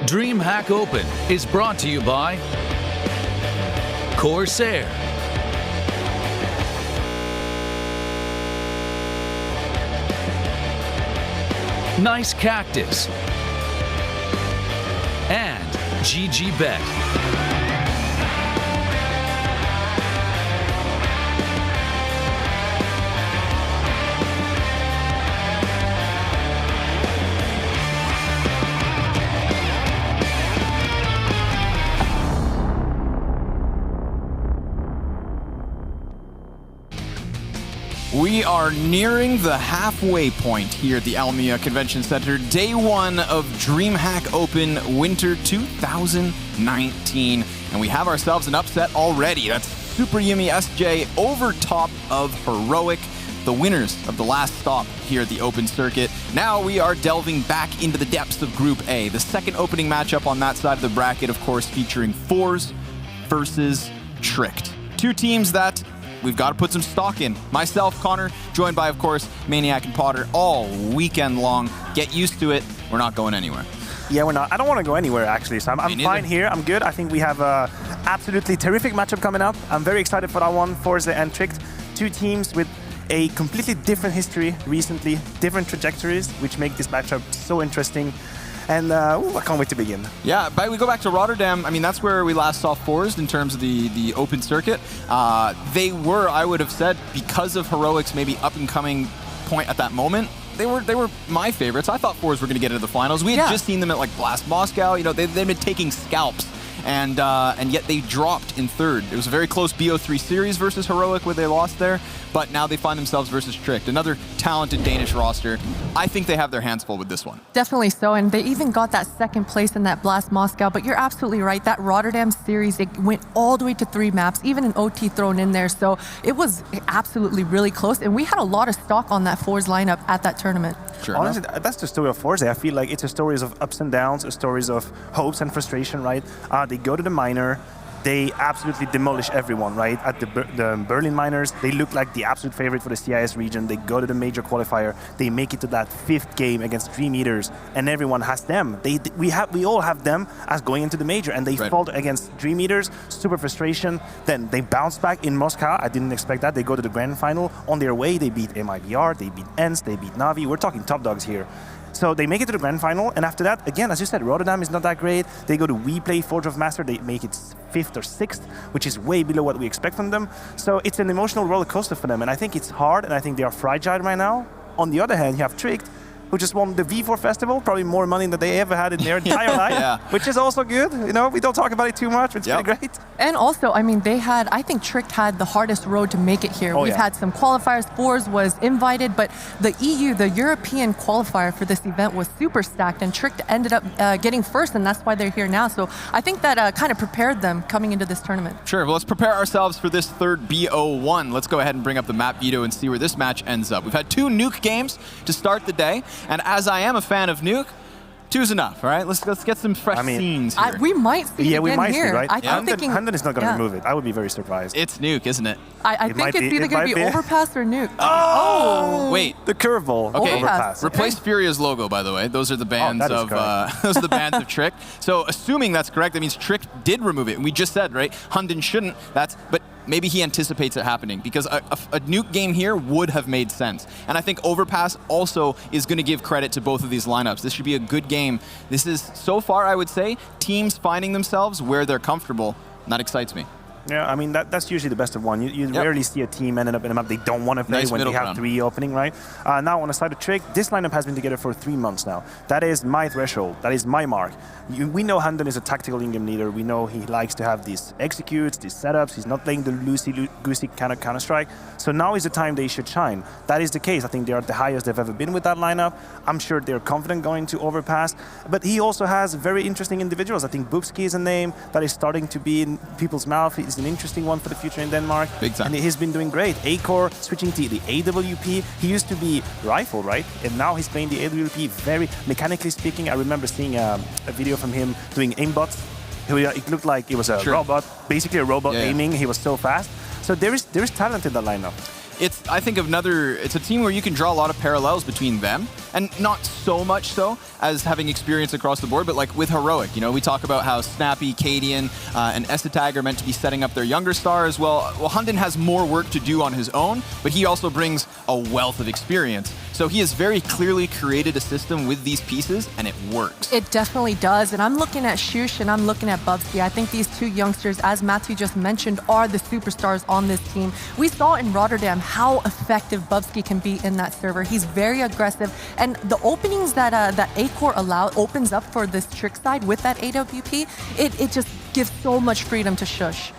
DreamHack Open is brought to you by Corsair, Nice Cactus, and GGBet. We are nearing the halfway point here at the Almia Convention Center. Day one of DreamHack Open Winter 2019. And we have ourselves an upset already. That's Super Yumi SJ over top of Heroic, the winners of the last stop here at the Open Circuit. Now we are delving back into the depths of Group A. The second opening matchup on that side of the bracket, of course, featuring ForZe versus Tricked. Two teams that we've got to put some stock in. Myself, Connor, joined by, of course, Maniac and Potter all weekend long. Get used to it. We're not going anywhere. Yeah, we're not. I don't want to go anywhere, actually. So I'm fine here. I'm good. I think we have a absolutely terrific matchup coming up. I'm very excited for that one. ForZe and Tricked. Two teams with a completely different history recently, different trajectories, which make this matchup so interesting. And I can't wait to begin. Yeah, but we go back to Rotterdam. I mean, that's where we last saw ForZe in terms of the open circuit. They were, I would have said, because of Heroic's maybe up-and-coming point at that moment, they were my favorites. I thought ForZe were going to get into the finals. We had just seen them at like Blast Moscow. You know, they've been taking scalps. And yet they dropped in third. It was a very close BO3 series versus Heroic where they lost there, but now they find themselves versus Tricked. Another talented Danish roster. I think they have their hands full with this one. Definitely so, and they even got that second place in that Blast Moscow, but you're absolutely right. That Rotterdam series, it went all the way to 3 maps, even an OT thrown in there, so it was absolutely really close, and we had a lot of stock on that ForZe lineup at that tournament. Sure. Honestly, that's the story of ForZe. I feel like it's a stories of ups and downs, a stories of hopes and frustration, right? They go to the minor, they absolutely demolish everyone, right? At the Berlin minors, they look like the absolute favorite for the CIS region. They go to the major qualifier, they make it to that 5th game against Dream Eaters, and everyone has them. We all have them as going into the major, and they fall against Dream Eaters, super frustration. Then they bounce back in Moscow. I didn't expect that. They go to the grand final. On their way, they beat MIBR, they beat ENCE, they beat Navi. We're talking top dogs here. So they make it to the grand final, and after that, again, as you said, Rotterdam is not that great. They go to WePlay, Forge of Master, they make it 5th or 6th, which is way below what we expect from them. So it's an emotional roller coaster for them, and I think it's hard, and I think they are fragile right now. On the other hand, you have Tricked, who just won the V4 festival, probably more money than they ever had in their entire life, which is also good. You know, we don't talk about it too much, it's pretty great. And also, I mean, I think Tricked had the hardest road to make it here. We've had some qualifiers. ForZe was invited, but the EU, the European qualifier for this event was super stacked, and Tricked ended up getting first, and that's why they're here now. So I think that kind of prepared them coming into this tournament. Sure, well, let's prepare ourselves for this third BO1. Let's go ahead and bring up the map veto and see where this match ends up. We've had 2 Nuke games to start the day, and as I am a fan of Nuke, 2's enough, all right? Let's get some fresh scenes here. We might see it again we might here. See, right? I'm thinking Hunden is not going to remove it. I would be very surprised. It's Nuke, isn't it? I think it's either going to be Overpass or Nuke. Oh! Wait. The curveball. Okay. Overpass. Replace Furia's logo, by the way. Those are the bands of those are the bands of Trick. So assuming that's correct, that means Trick did remove it. And we just said, right, Hunden shouldn't. But maybe he anticipates it happening, because a Nuke game here would have made sense. And I think Overpass also is going to give credit to both of these lineups. This should be a good game. This is, so far, I would say, teams finding themselves where they're comfortable. And that excites me. Yeah, I mean, that's usually the best of one. You rarely see a team ended up in a map they don't want to play when they have 3 opening, right? Now, on the side of Trick, this lineup has been together for 3 months now. That is my threshold. That is my mark. We know Hunden is a tactical in-game leader. We know he likes to have these executes, these setups. He's not playing the loosey-goosey kind of Counter-Strike. So now is the time they should shine. That is the case. I think they are the highest they've ever been with that lineup. I'm sure they're confident going to Overpass. But he also has very interesting individuals. I think Bubsky is a name that is starting to be in people's mouth. He's an interesting one for the future in Denmark. Big time. And he's been doing great. A-Core, switching to the AWP. He used to be Rifle, right? And now he's playing the AWP very, mechanically speaking. I remember seeing a video from him doing aimbots. It looked like it was a robot, basically a robot aiming. He was so fast. So there is talent in the lineup. I think it's a team where you can draw a lot of parallels between them, and not so much so as having experience across the board, but like with Heroic, you know, we talk about how Snappy, Cadian, and Essetag are meant to be setting up their younger stars. Well, Hunden has more work to do on his own, but he also brings a wealth of experience. So he has very clearly created a system with these pieces, and it works. It definitely does. And I'm looking at Shush and I'm looking at Bubsky. I think these two youngsters, as Matthew just mentioned, are the superstars on this team. We saw in Rotterdam how effective Bubsky can be in that server. He's very aggressive. And the openings that A-Core opens up for this trick side with that AWP, it just gives so much freedom to Shush.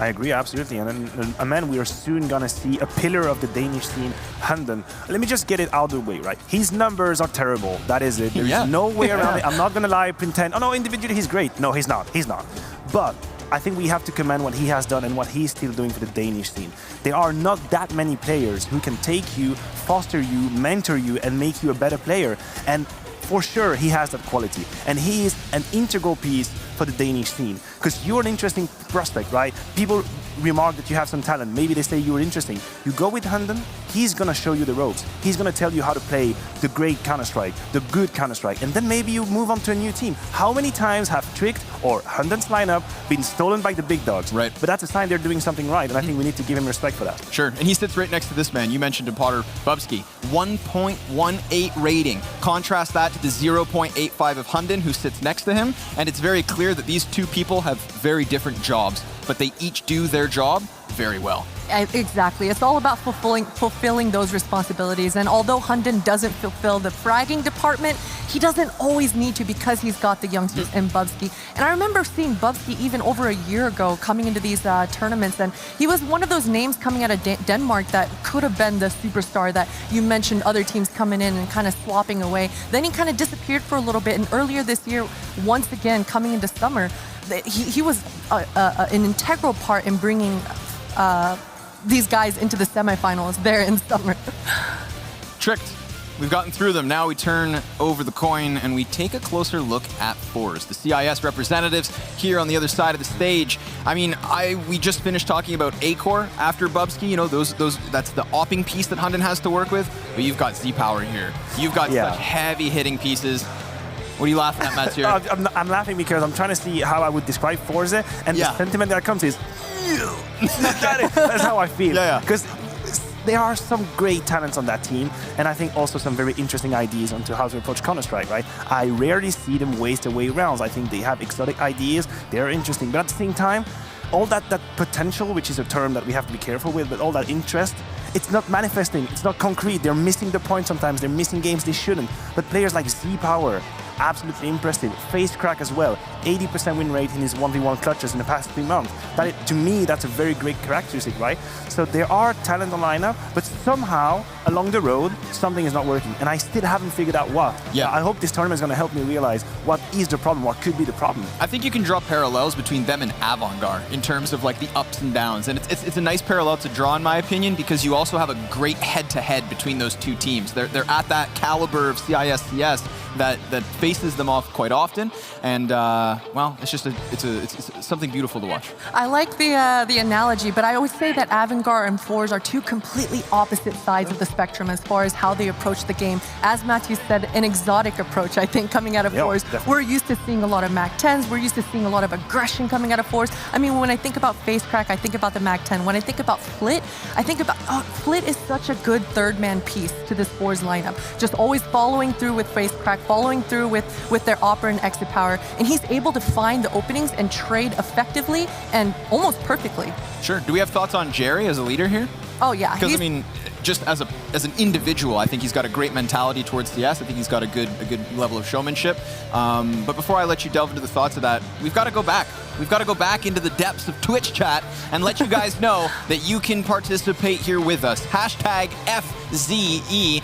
I agree, absolutely. And man, we are soon going to see a pillar of the Danish scene, Hunden. Let me just get it out of the way, right? His numbers are terrible. That is it. There's no way around it. I'm not going to lie, pretend, oh no, individually he's great. No, he's not. He's not. But I think we have to commend what he has done and what he's still doing for the Danish scene. There are not that many players who can take you, foster you, mentor you, and make you a better player. And for sure, he has that quality. And he is an integral piece for the Danish scene. Because you're an interesting prospect, right? People remark that you have some talent. Maybe they say you're interesting. You go with Hunden, he's going to show you the ropes. He's going to tell you how to play the great Counter-Strike, the good Counter-Strike. And then maybe you move on to a new team. How many times have Tricked or Hunden's lineup been stolen by the big dogs? Right. But that's a sign they're doing something right. And I think we need to give him respect for that. Sure. And he sits right next to this man. You mentioned him, Potter, Bubsky. 1.18 rating. Contrast that to the 0.85 of Hunden, who sits next to him. And it's very clear that these two people have very different jobs, but they each do their job very well. Exactly. It's all about fulfilling those responsibilities. And although Hunden doesn't fulfill the fragging department, he doesn't always need to because he's got the youngsters in Bubsky. And I remember seeing Bubsky even over a year ago coming into these tournaments, and he was one of those names coming out of Denmark that could have been the superstar that you mentioned, other teams coming in and kind of swapping away. Then he kind of disappeared for a little bit, and earlier this year, once again, coming into summer, he was an integral part in bringing these guys into the semifinals there in summer. Tricked. We've gotten through them. Now we turn over the coin and we take a closer look at ForZe, the CIS representatives here on the other side of the stage. I mean, we just finished talking about A-Core after Bubsky. You know, that's the opping piece that Hunden has to work with. But you've got Z-Power here. You've got such heavy hitting pieces. What are you laughing at, Mathieu? I'm laughing because I'm trying to see how I would describe ForZe, and the sentiment that comes is, that's how I feel. Because there are some great talents on that team, and I think also some very interesting ideas onto how to approach Counter-Strike, right? I rarely see them waste away rounds. I think they have exotic ideas, they're interesting, but at the same time, all that potential, which is a term that we have to be careful with, but all that interest, it's not manifesting, it's not concrete. They're missing the point sometimes, they're missing games they shouldn't. But players like Z-Power, absolutely impressive. FaceCrack as well, 80% win rate in his 1v1 clutches in the past 3 months. To me, that's a very great characteristic, right? So there are talent on lineup, but somehow along the road, something is not working. And I still haven't figured out what. I hope this tournament is going to help me realize what is the problem, what could be the problem. I think you can draw parallels between them and Avantgarde in terms of like the ups and downs. And it's a nice parallel to draw, in my opinion, because you also have a great head-to-head between those two teams. They're at that caliber of CIS-CS that faces them off quite often, and well, it's something beautiful to watch. I like the analogy, but I always say that Avantgarde and ForZe are two completely opposite sides of the spectrum as far as how they approach the game. As Matthew said, an exotic approach, I think, coming out of ForZe. We're used to seeing a lot of Mac 10s, we're used to seeing a lot of aggression coming out of ForZe. I mean, when I think about FaceCrack, I think about the Mac 10. When I think about Flit, I think about, Flit is such a good third-man piece to this ForZe lineup. Just always following through with FaceCrack, following through with their Opera and exit power, and he's able to find the openings and trade effectively and almost perfectly. Sure. Do we have thoughts on Jerry as a leader here? Oh yeah. Because I mean, just as an individual, I think he's got a great mentality towards CS. I think he's got a good level of showmanship. But before I let you delve into the thoughts of that, we've got to go back. We've got to go back into the depths of Twitch chat and let you guys know that you can participate here with us. Hashtag FZE.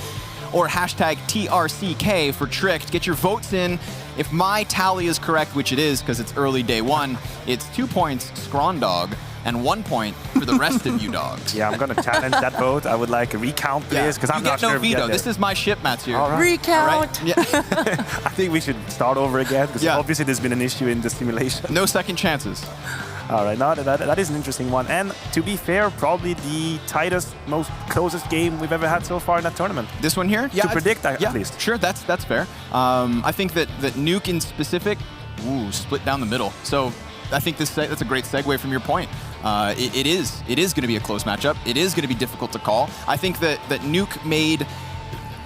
Or hashtag TRCK for Tricked. Get your votes in. If my tally is correct, which it is because it's early day one, it's 2 points Scrondog and 1 point for the rest of you dogs. Yeah, I'm going to challenge that vote. I would like a recount, please, because I'm not sure if we get veto. This is my ship, Mathieu. Right. Recount. All right? Yeah. I think we should start over again, because obviously there's been an issue in the simulation. No second chances. All right, now that is an interesting one. And to be fair, probably the tightest, most closest game we've ever had so far in that tournament. This one here? Yeah. To predict, at least. Sure, that's fair. I think that Nuke in specific, split down the middle. So I think that's a great segue from your point. It is going to be a close matchup. It is going to be difficult to call. I think that Nuke made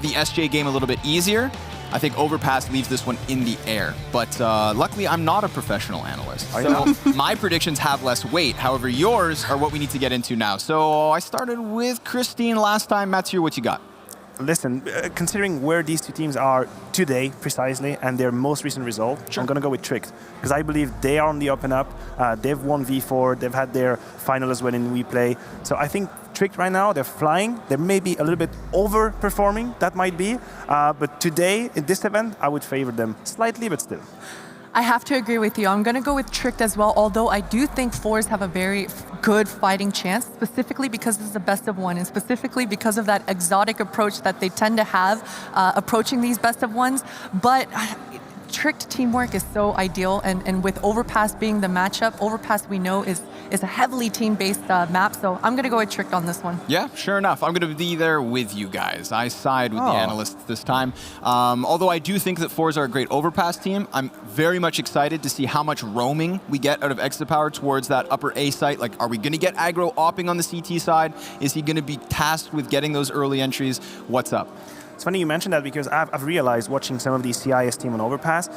the SJ game a little bit easier. I think Overpass leaves this one in the air. But luckily, I'm not a professional analyst. So my predictions have less weight. However, yours are what we need to get into now. So I started with Christine last time. Mathieu, what you got? Listen, considering where these two teams are today, precisely, and their most recent result, I'm going to go with Tricked. Because I believe they are on the up and up. They've won V4. They've had their final as well in WePlay. So I think Tricked right now, they're flying. They may be a little bit overperforming, that might be. But today, in this event, I would favor them slightly, but still. I have to agree with you. I'm going to go with Tricked as well, although I do think ForZe have a very good fighting chance, specifically because this is the best of one, and specifically because of that exotic approach that they tend to have approaching these best of ones. But Tricked teamwork is so ideal, and with Overpass being the matchup, Overpass we know is a heavily team-based map, so I'm going to go with Tricked on this one. Yeah, sure enough. I'm going to be there with you guys. I side with the analysts this time. Although I do think that ForZe are a great Overpass team, I'm very much excited to see how much roaming we get out of Exapower towards that upper A site. Like, are we going to get aggro opping on the CT side? Is he going to be tasked with getting those early entries? What's up? It's funny you mentioned that because I've realized watching some of these CIS team on Overpass,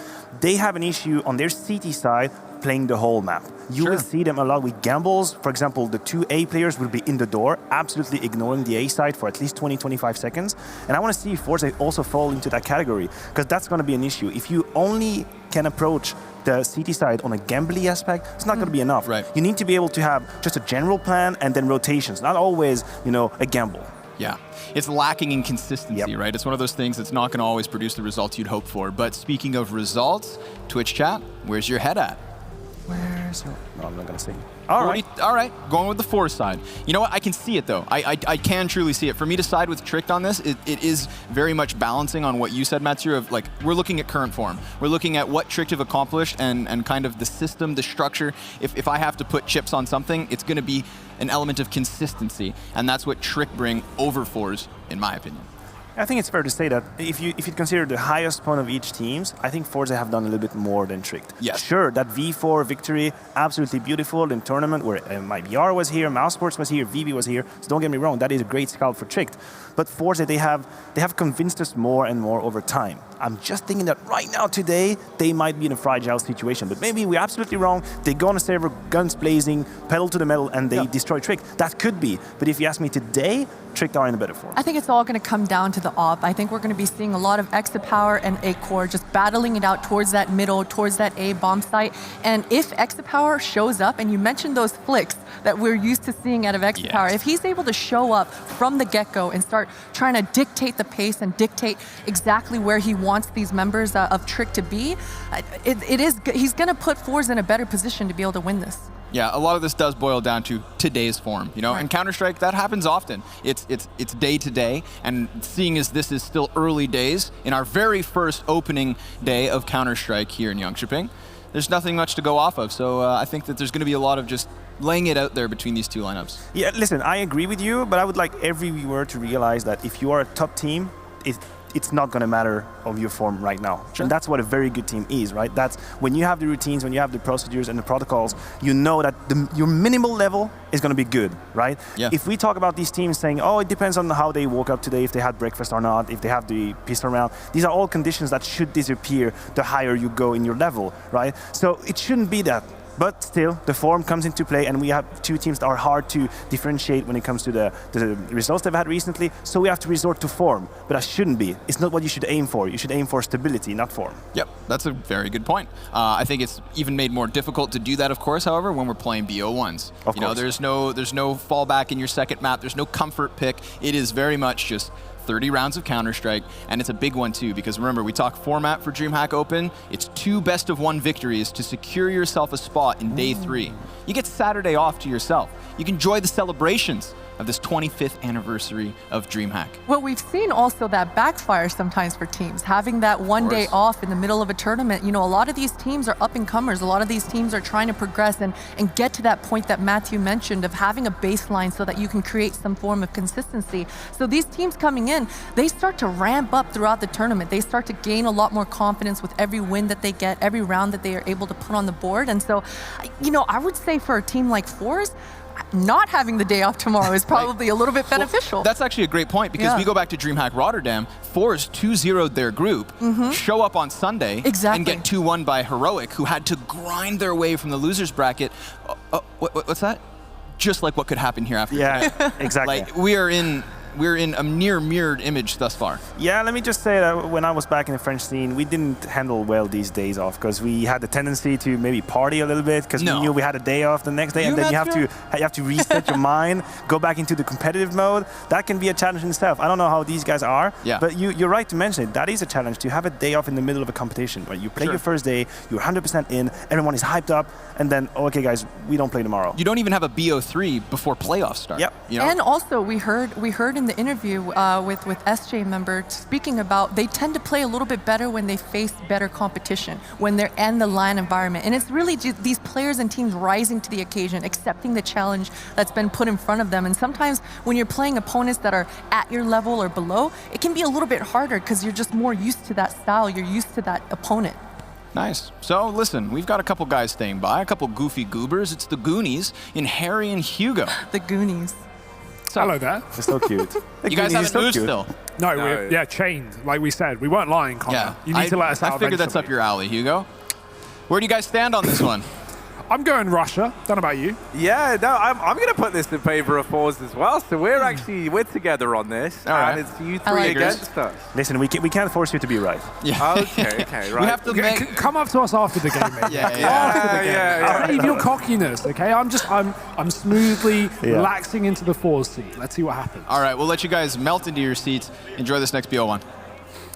they have an issue on their CT side playing the whole map. You will see them a lot with gambles. For example, the two A players will be in the door, absolutely ignoring the A side for at least 20-25 seconds. And I want to see ForZe also fall into that category, because that's going to be an issue. If you only can approach the CT side on a gambly aspect, it's not going to be enough. Right. You need to be able to have just a general plan and then rotations, not always, a gamble. Yeah, it's lacking in consistency, right? It's one of those things that's not going to always produce the results you'd hope for. But speaking of results, Twitch chat, where's your head at? Where's your... No, I'm not going to say. All right, going with the ForZe side. You know what, I can see it though. I can truly see it. For me to side with Tricked on this, it is very much balancing on what you said, Mathieu, of like, we're looking at current form. We're looking at what Tricked have accomplished and kind of the system, the structure. If I have to put chips on something, it's going to be an element of consistency, and that's what Tricked bring over ForZe, in my opinion. I think it's fair to say that if you consider the highest point of each teams, I think ForZe have done a little bit more than Tricked. Yes. Sure, that V4 victory, absolutely beautiful in tournament where my VR was here, Mousesports was here, VB was here. So don't get me wrong, that is a great scout for Tricked. But ForZe, they have convinced us more and more over time. I'm just thinking that right now, today, they might be in a fragile situation. But maybe we're absolutely wrong. They go on a server, guns blazing, pedal to the metal, and they destroy Tricked. That could be. But if you ask me today, Tricked are in a better form. I think it's all going to come down to the op. I think we're going to be seeing a lot of Exapower and A-Core just battling it out towards that middle, towards that A bomb site. And if Exapower shows up, and you mentioned those flicks that we're used to seeing out of Exapower, if he's able to show up from the get-go and start trying to dictate the pace and dictate exactly where he wants these members of Trick to be, he's going to put ForZe in a better position to be able to win this. Yeah, a lot of this does boil down to today's form, and Counter-Strike, that happens often. It's day to day, and seeing as this is still early days, in our very first opening day of Counter-Strike here in Jönköping, there's nothing much to go off of, so I think that there's going to be a lot of just laying it out there between these two lineups. Yeah, listen, I agree with you, but I would like every viewer to realize that if you are a top team, it's not going to matter of your form right now. Sure. And that's what a very good team is, right? That's when you have the routines, when you have the procedures and the protocols, you know that your minimal level is going to be good, right? Yeah. If we talk about these teams saying, oh, it depends on how they woke up today, if they had breakfast or not, if they have the pistol round, these are all conditions that should disappear the higher you go in your level, right? So it shouldn't be that. But still, the form comes into play, and we have two teams that are hard to differentiate when it comes to the results they've had recently, so we have to resort to form. But that shouldn't be. It's not what you should aim for. You should aim for stability, not form. Yep, that's a very good point. I think it's even made more difficult to do that, of course, however, when we're playing BO1s. Of course. There's no fallback in your second map. There's no comfort pick. It is very much just 30 rounds of Counter-Strike, and it's a big one too, because remember, we talk format for DreamHack Open. It's 2 best-of-1 victories to secure yourself a spot in day 3. You get Saturday off to yourself. you can enjoy the celebrations of this 25th anniversary of DreamHack. Well, we've seen also that backfire sometimes for teams. Having that one day off in the middle of a tournament, you know, a lot of these teams are up-and-comers. A lot of these teams are trying to progress and get to that point that Matthew mentioned of having a baseline so that you can create some form of consistency. So these teams coming in, they start to ramp up throughout the tournament. They start to gain a lot more confidence with every win that they get, every round that they are able to put on the board. And so, you know, I would say for a team like ForZe, not having the day off tomorrow is probably a little bit beneficial. Well, that's actually a great point, because we go back to DreamHack Rotterdam. ForZe 2-0'd their group, show up on Sunday, and get 2-1 by Heroic, who had to grind their way from the losers bracket. What's that? Just like what could happen here after today. Exactly. Like, we're in a near mirrored image thus far. Yeah, let me just say that when I was back in the French scene, we didn't handle well these days off, because we had the tendency to maybe party a little bit, because we knew we had a day off the next day, and then you have to reset your mind, go back into the competitive mode. That can be a challenge in itself. I don't know how these guys are, but you're right to mention it. That is a challenge, to have a day off in the middle of a competition, where you play your first day, you're 100% in, everyone is hyped up, and then, okay guys, we don't play tomorrow. You don't even have a BO3 before playoffs start. You know? And also, we heard in the interview with SJ member speaking about they tend to play a little bit better when they face better competition, when they're in the LAN environment. And it's really just these players and teams rising to the occasion, accepting the challenge that's been put in front of them. And sometimes when you're playing opponents that are at your level or below, it can be a little bit harder because you're just more used to that style, you're used to that opponent. Nice. So listen, we've got a couple guys staying by, a couple goofy goobers. It's the Goonies in Harry and Hugo. The Goonies. Hello there. They're so cute. You guys haven't moved still? No, we're chained. Like we said, we weren't lying, Connor. You need to let us out. I figured that's up your alley, Hugo. Where do you guys stand on this one? I'm going Russia. Don't know about you. Yeah, no, I'm going to put this in favor of ForZe as well. So we're together on this, and it's you three against us. Listen, we can't force you to be right. Yeah. Okay, right. We have to come up to us after the game, mate. After the game. Save your cockiness, okay? I'm smoothly relaxing into the ForZe seat. Let's see what happens. All right, we'll let you guys melt into your seats. Enjoy this next BO1.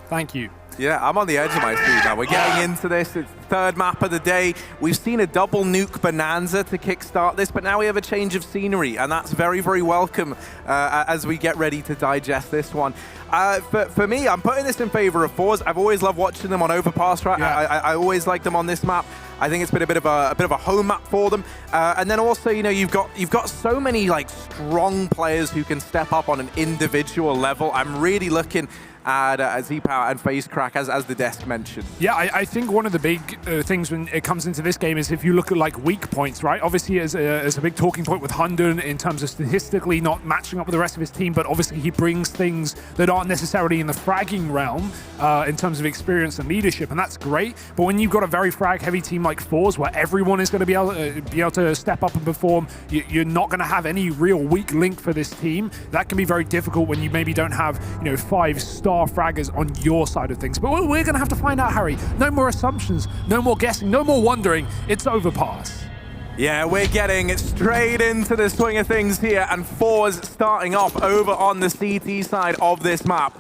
Thank you. Yeah, I'm on the edge of my seat now. We're getting into this. It's the third map of the day. We've seen a double nuke bonanza to kickstart this, but now we have a change of scenery, and that's very, very welcome as we get ready to digest this one. For me, I'm putting this in favor of ForZe. I've always loved watching them on Overpass. Right? Yeah. I always like them on this map. I think it's been a bit of a home map for them. And then also, you know, you've got so many like strong players who can step up on an individual level. I'm really looking at Z-Power and FaceCrack, as the desk mentioned. Yeah, I think one of the big things when it comes into this game is if you look at like weak points, right? Obviously, as a big talking point with Hunden in terms of statistically not matching up with the rest of his team, but obviously he brings things that aren't necessarily in the fragging realm in terms of experience and leadership, and that's great. But when you've got a very frag-heavy team like ForZe, where everyone is going to be able to step up and perform, you're not going to have any real weak link for this team. That can be very difficult when you maybe don't have 5-star fraggers on your side of things. But we're going to have to find out, Harry. No more assumptions, no more guessing, no more wondering. It's Overpass. Yeah, we're getting straight into the swing of things here, and ForZe starting off over on the CT side of this map.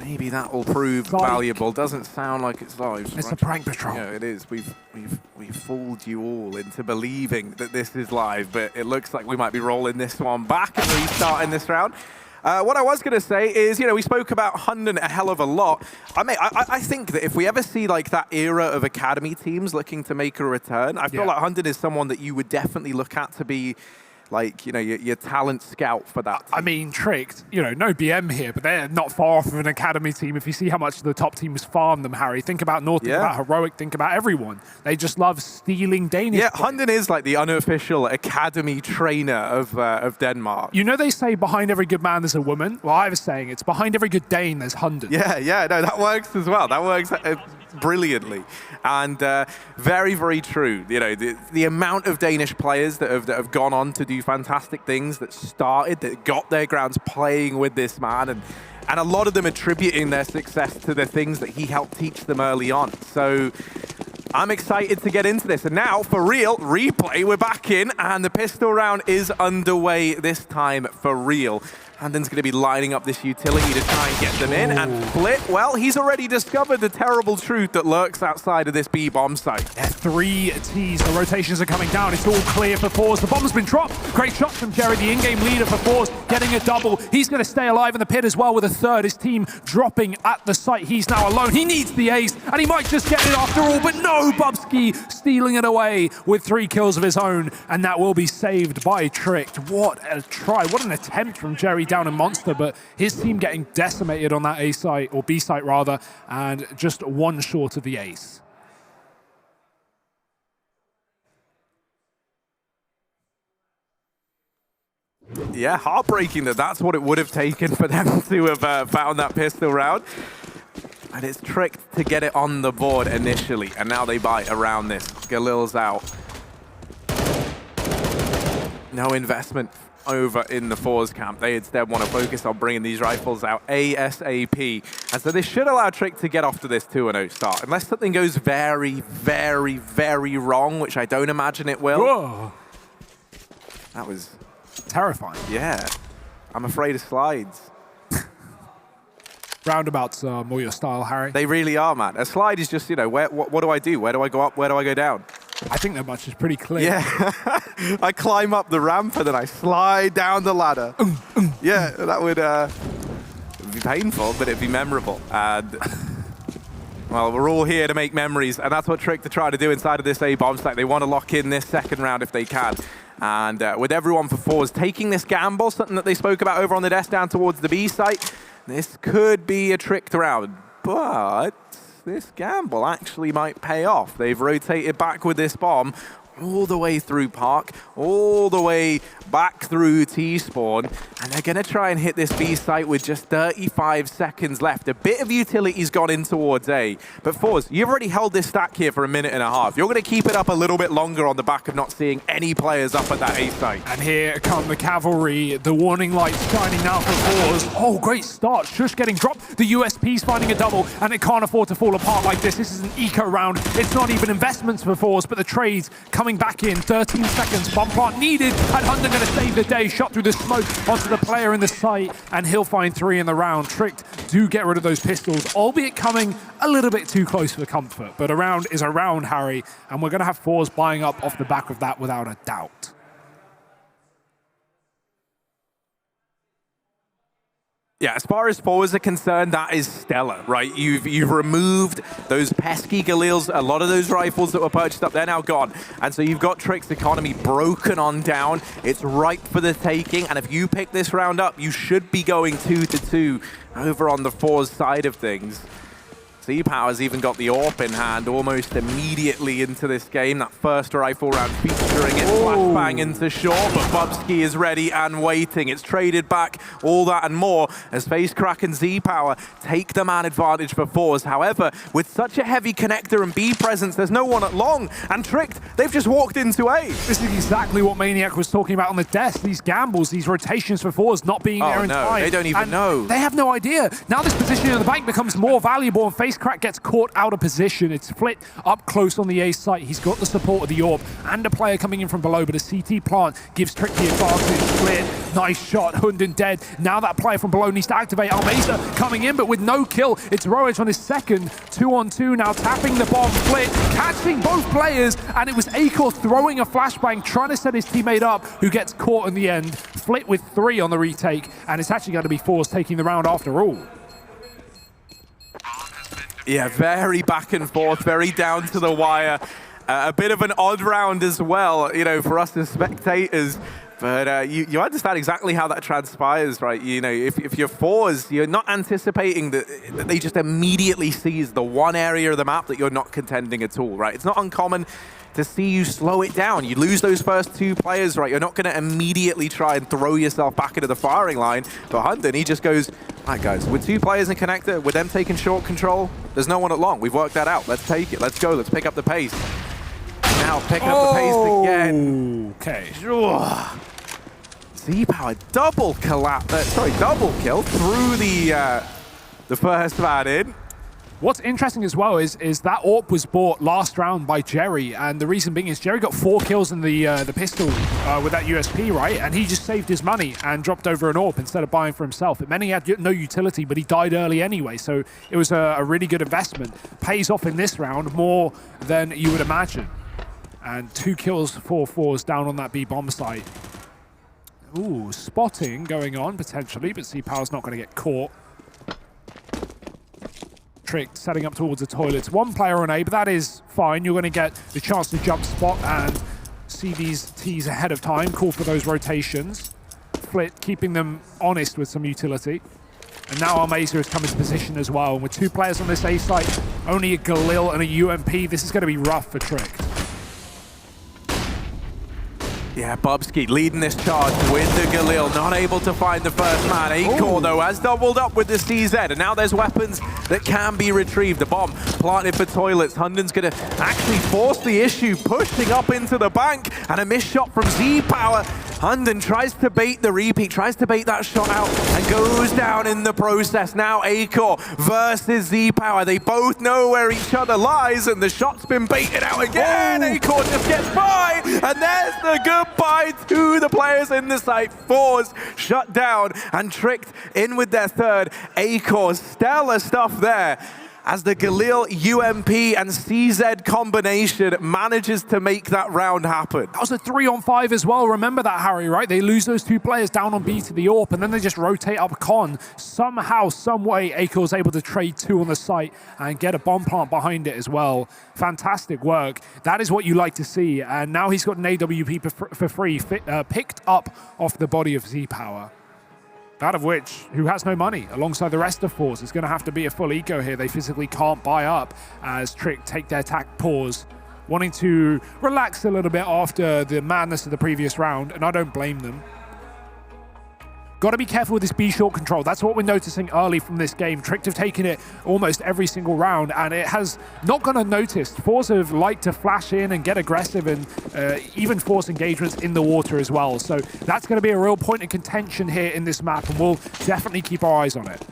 Maybe that will prove valuable. Doesn't sound like it's live. It's a prank patrol. Yeah, it is. We've fooled you all into believing that this is live, but it looks like we might be rolling this one back and restarting this round. What I was going to say is, we spoke about Hunden a hell of a lot. I think that if we ever see like that era of academy teams looking to make a return, I feel like Hunden is someone that you would definitely look at to be like, your talent scout for that team. I mean, Tricked, no BM here, but they're not far off of an academy team. If you see how much the top teams farm them, Harry, think about North, think about Heroic, think about everyone. They just love stealing Danish. Yeah, Hunden is like the unofficial academy trainer of Denmark. They say behind every good man there's a woman. Well, I was saying it's behind every good Dane there's Hunden. Yeah, no, that works as well. That works brilliantly, and very, very true. The amount of Danish players that have gone on to do fantastic things, that got their grounds playing with this man, and a lot of them attributing their success to the things that he helped teach them early on. So I'm excited to get into this. And now, for real, replay, we're back in, and the pistol round is underway this time for real. Handon's going to be lining up this utility to try and get them in. And Flit, well, he's already discovered the terrible truth that lurks outside of this B bomb site. Yeah, 3 Ts. The rotations are coming down. It's all clear for ForZe. The bomb's been dropped. Great shots from Jerry, the in-game leader for ForZe, getting a double. He's going to stay alive in the pit as well with a third. His team dropping at the site. He's now alone. He needs the ace, and he might just get it after all. But no, Bubsky stealing it away with 3 kills of his own, and that will be saved by Tricked. What a try. What an attempt from Jerry down in Monster, but his team getting decimated on that A site, or B site rather, and just 1 short of the ace. Yeah, heartbreaking that that's what it would have taken for them to have found that pistol round. And it's Tricked to get it on the board initially, and now they bite around this. Galil's out. No investment over in the ForZe camp. They instead want to focus on bringing these rifles out ASAP. And so this should allow Trick to get off to this 2-0 start. Unless something goes very, very, very wrong, which I don't imagine it will. Whoa. That was Terrifying. Yeah. I'm afraid of slides. Roundabouts are more your style, Harry. They really are, man. A slide is just, you know, what do I do? Where do I go up? Where do I go down? I think that much is pretty clear. Yeah. I climb up the ramp and then I slide down the ladder. Yeah, that would be painful, but it'd be memorable. And well, we're all here to make memories, and that's what Trick to try to do inside of this A bomb stack. They want to lock in this second round if they can. And with everyone for ForZe taking this gamble, something that they spoke about over on the desk down towards the B site, this could be a tricked round, but this gamble actually might pay off. They've rotated back with this bomb all the way through Park, all the way back through T-spawn, and they're going to try and hit this B site with just 35 seconds left. A bit of utility's gone in towards A, but ForZe, you've already held this stack here for a minute and a half. You're going to keep it up a little bit longer on the back of not seeing any players up at that A site. And here come the cavalry, the warning lights shining now for ForZe. Oh, great start. Shush getting dropped. The USP's finding a double, and it can't afford to fall apart like this. This is an eco round. It's not even investments for ForZe, but the trades coming back in. 13 seconds. Bomb plant needed, and Hunter going to save the day. Shot through the smoke onto the player in the site, and he'll find 3 in the round. Tricked do get rid of those pistols, albeit coming a little bit too close for comfort. But a round is a round, Harry, and we're going to have ForZe buying up off the back of that without a doubt. Yeah, as far as ForZe are concerned, that is stellar, right? You've removed those pesky Galils, a lot of those rifles that were purchased up, they're now gone. And so you've got Trick's economy broken on down. It's ripe for the taking, and if you pick this round up, you should be going 2-2 over on the ForZe side of things. Z-Power's even got the AWP in hand almost immediately into this game. That first rifle round featuring it, flashbang into shore, but Bubsky is ready and waiting. It's traded back, all that and more, as FaceCrack and Z-Power take the man advantage for ForZe. However, with such a heavy connector and B presence, there's no one at long, and Tricked, they've just walked into A. This is exactly what Maniac was talking about on the desk. These gambles, these rotations for ForZe not being there in time. They don't even know. They have no idea. Now this position in the bank becomes more valuable, and FaceCrack gets caught out of position. It's Flit up close on the A site. He's got the support of the AWP and a player coming in from below, but a CT plant gives Trick the advantage. Flit, nice shot. Hunden dead. Now that player from below needs to activate. Almeza coming in, but with no kill. It's Roach on his second. 2-on-2 now, tapping the bomb. Flit catching both players, and it was Acor throwing a flashbang, trying to set his teammate up, who gets caught in the end. Flit with 3 on the retake, and it's actually going to be ForZe taking the round after all. Yeah, very back and forth, very down to the wire. A bit of an odd round as well, you know, for us as spectators. But you understand exactly how that transpires, right? You know, if you're ForZe, you're not anticipating that they just immediately seize the one area of the map that you're not contending at all, right? It's not uncommon to see you slow it down. You lose those first 2 players, right? You're not going to immediately try and throw yourself back into the firing line. But Hunden, he just goes, all right, guys, with 2 players in connector, with them taking short control, there's no one at long. We've worked that out. Let's take it. Let's go. Let's pick up the pace. Now picking up the pace again. Okay. Z-Power double kill through the first man in. What's interesting as well is that AWP was bought last round by Jerry, and the reason being is Jerry got 4 kills in the pistol with that USP, right? And he just saved his money and dropped over an AWP instead of buying for himself. It meant he had no utility, but he died early anyway, so it was a really good investment. Pays off in this round more than you would imagine. And 2 kills for ForZe down on that B bomb site. Ooh, spotting going on potentially, but Z-Power's not going to get caught. Trick setting up towards the toilets. 1 player on A, but that is fine. You're going to get the chance to jump spot and see these T's ahead of time, call for those rotations. Flit keeping them honest with some utility. And now Almeza has come into position as well. And with 2 players on this A site, only a Galil and a UMP, this is going to be rough for Trick. Yeah, Bubsky leading this charge with the Galil, not able to find the first man. Acor, though, has doubled up with the CZ, and now there's weapons that can be retrieved. The bomb planted for toilets. Hunden's going to actually force the issue, pushing up into the bank, and a missed shot from Z-Power. Hunden tries to bait the repeat, tries to bait that shot out, and goes down in the process. Now Acor versus Z-Power. They both know where each other lies, and the shot's been baited out again. Acor just gets by, and there's the goodbye to the players in the site. ForZe shut down and Tricked in with their third. Acor, stellar stuff there, as the Galil, UMP, and CZ combination manages to make that round happen. That was a 3-on-5 as well. Remember that, Harry, right? They lose those 2 players down on B to the AWP, and then they just rotate up con. Somehow, some way, Acor's able to trade 2 on the site and get a bomb plant behind it as well. Fantastic work. That is what you like to see. And now he's got an AWP for free, picked up off the body of Z-Power. Out of which, who has no money, alongside the rest of ForZe, is going to have to be a full eco here. They physically can't buy up as Trick take their attack pause, wanting to relax a little bit after the madness of the previous round, and I don't blame them. Got to be careful with this B short control. That's what we're noticing early from this game. Tricked have taken it almost every single round, and it has not gone unnoticed. ForZe have liked to flash in and get aggressive and even force engagements in the water as well. So that's going to be a real point of contention here in this map, and we'll definitely keep our eyes on it.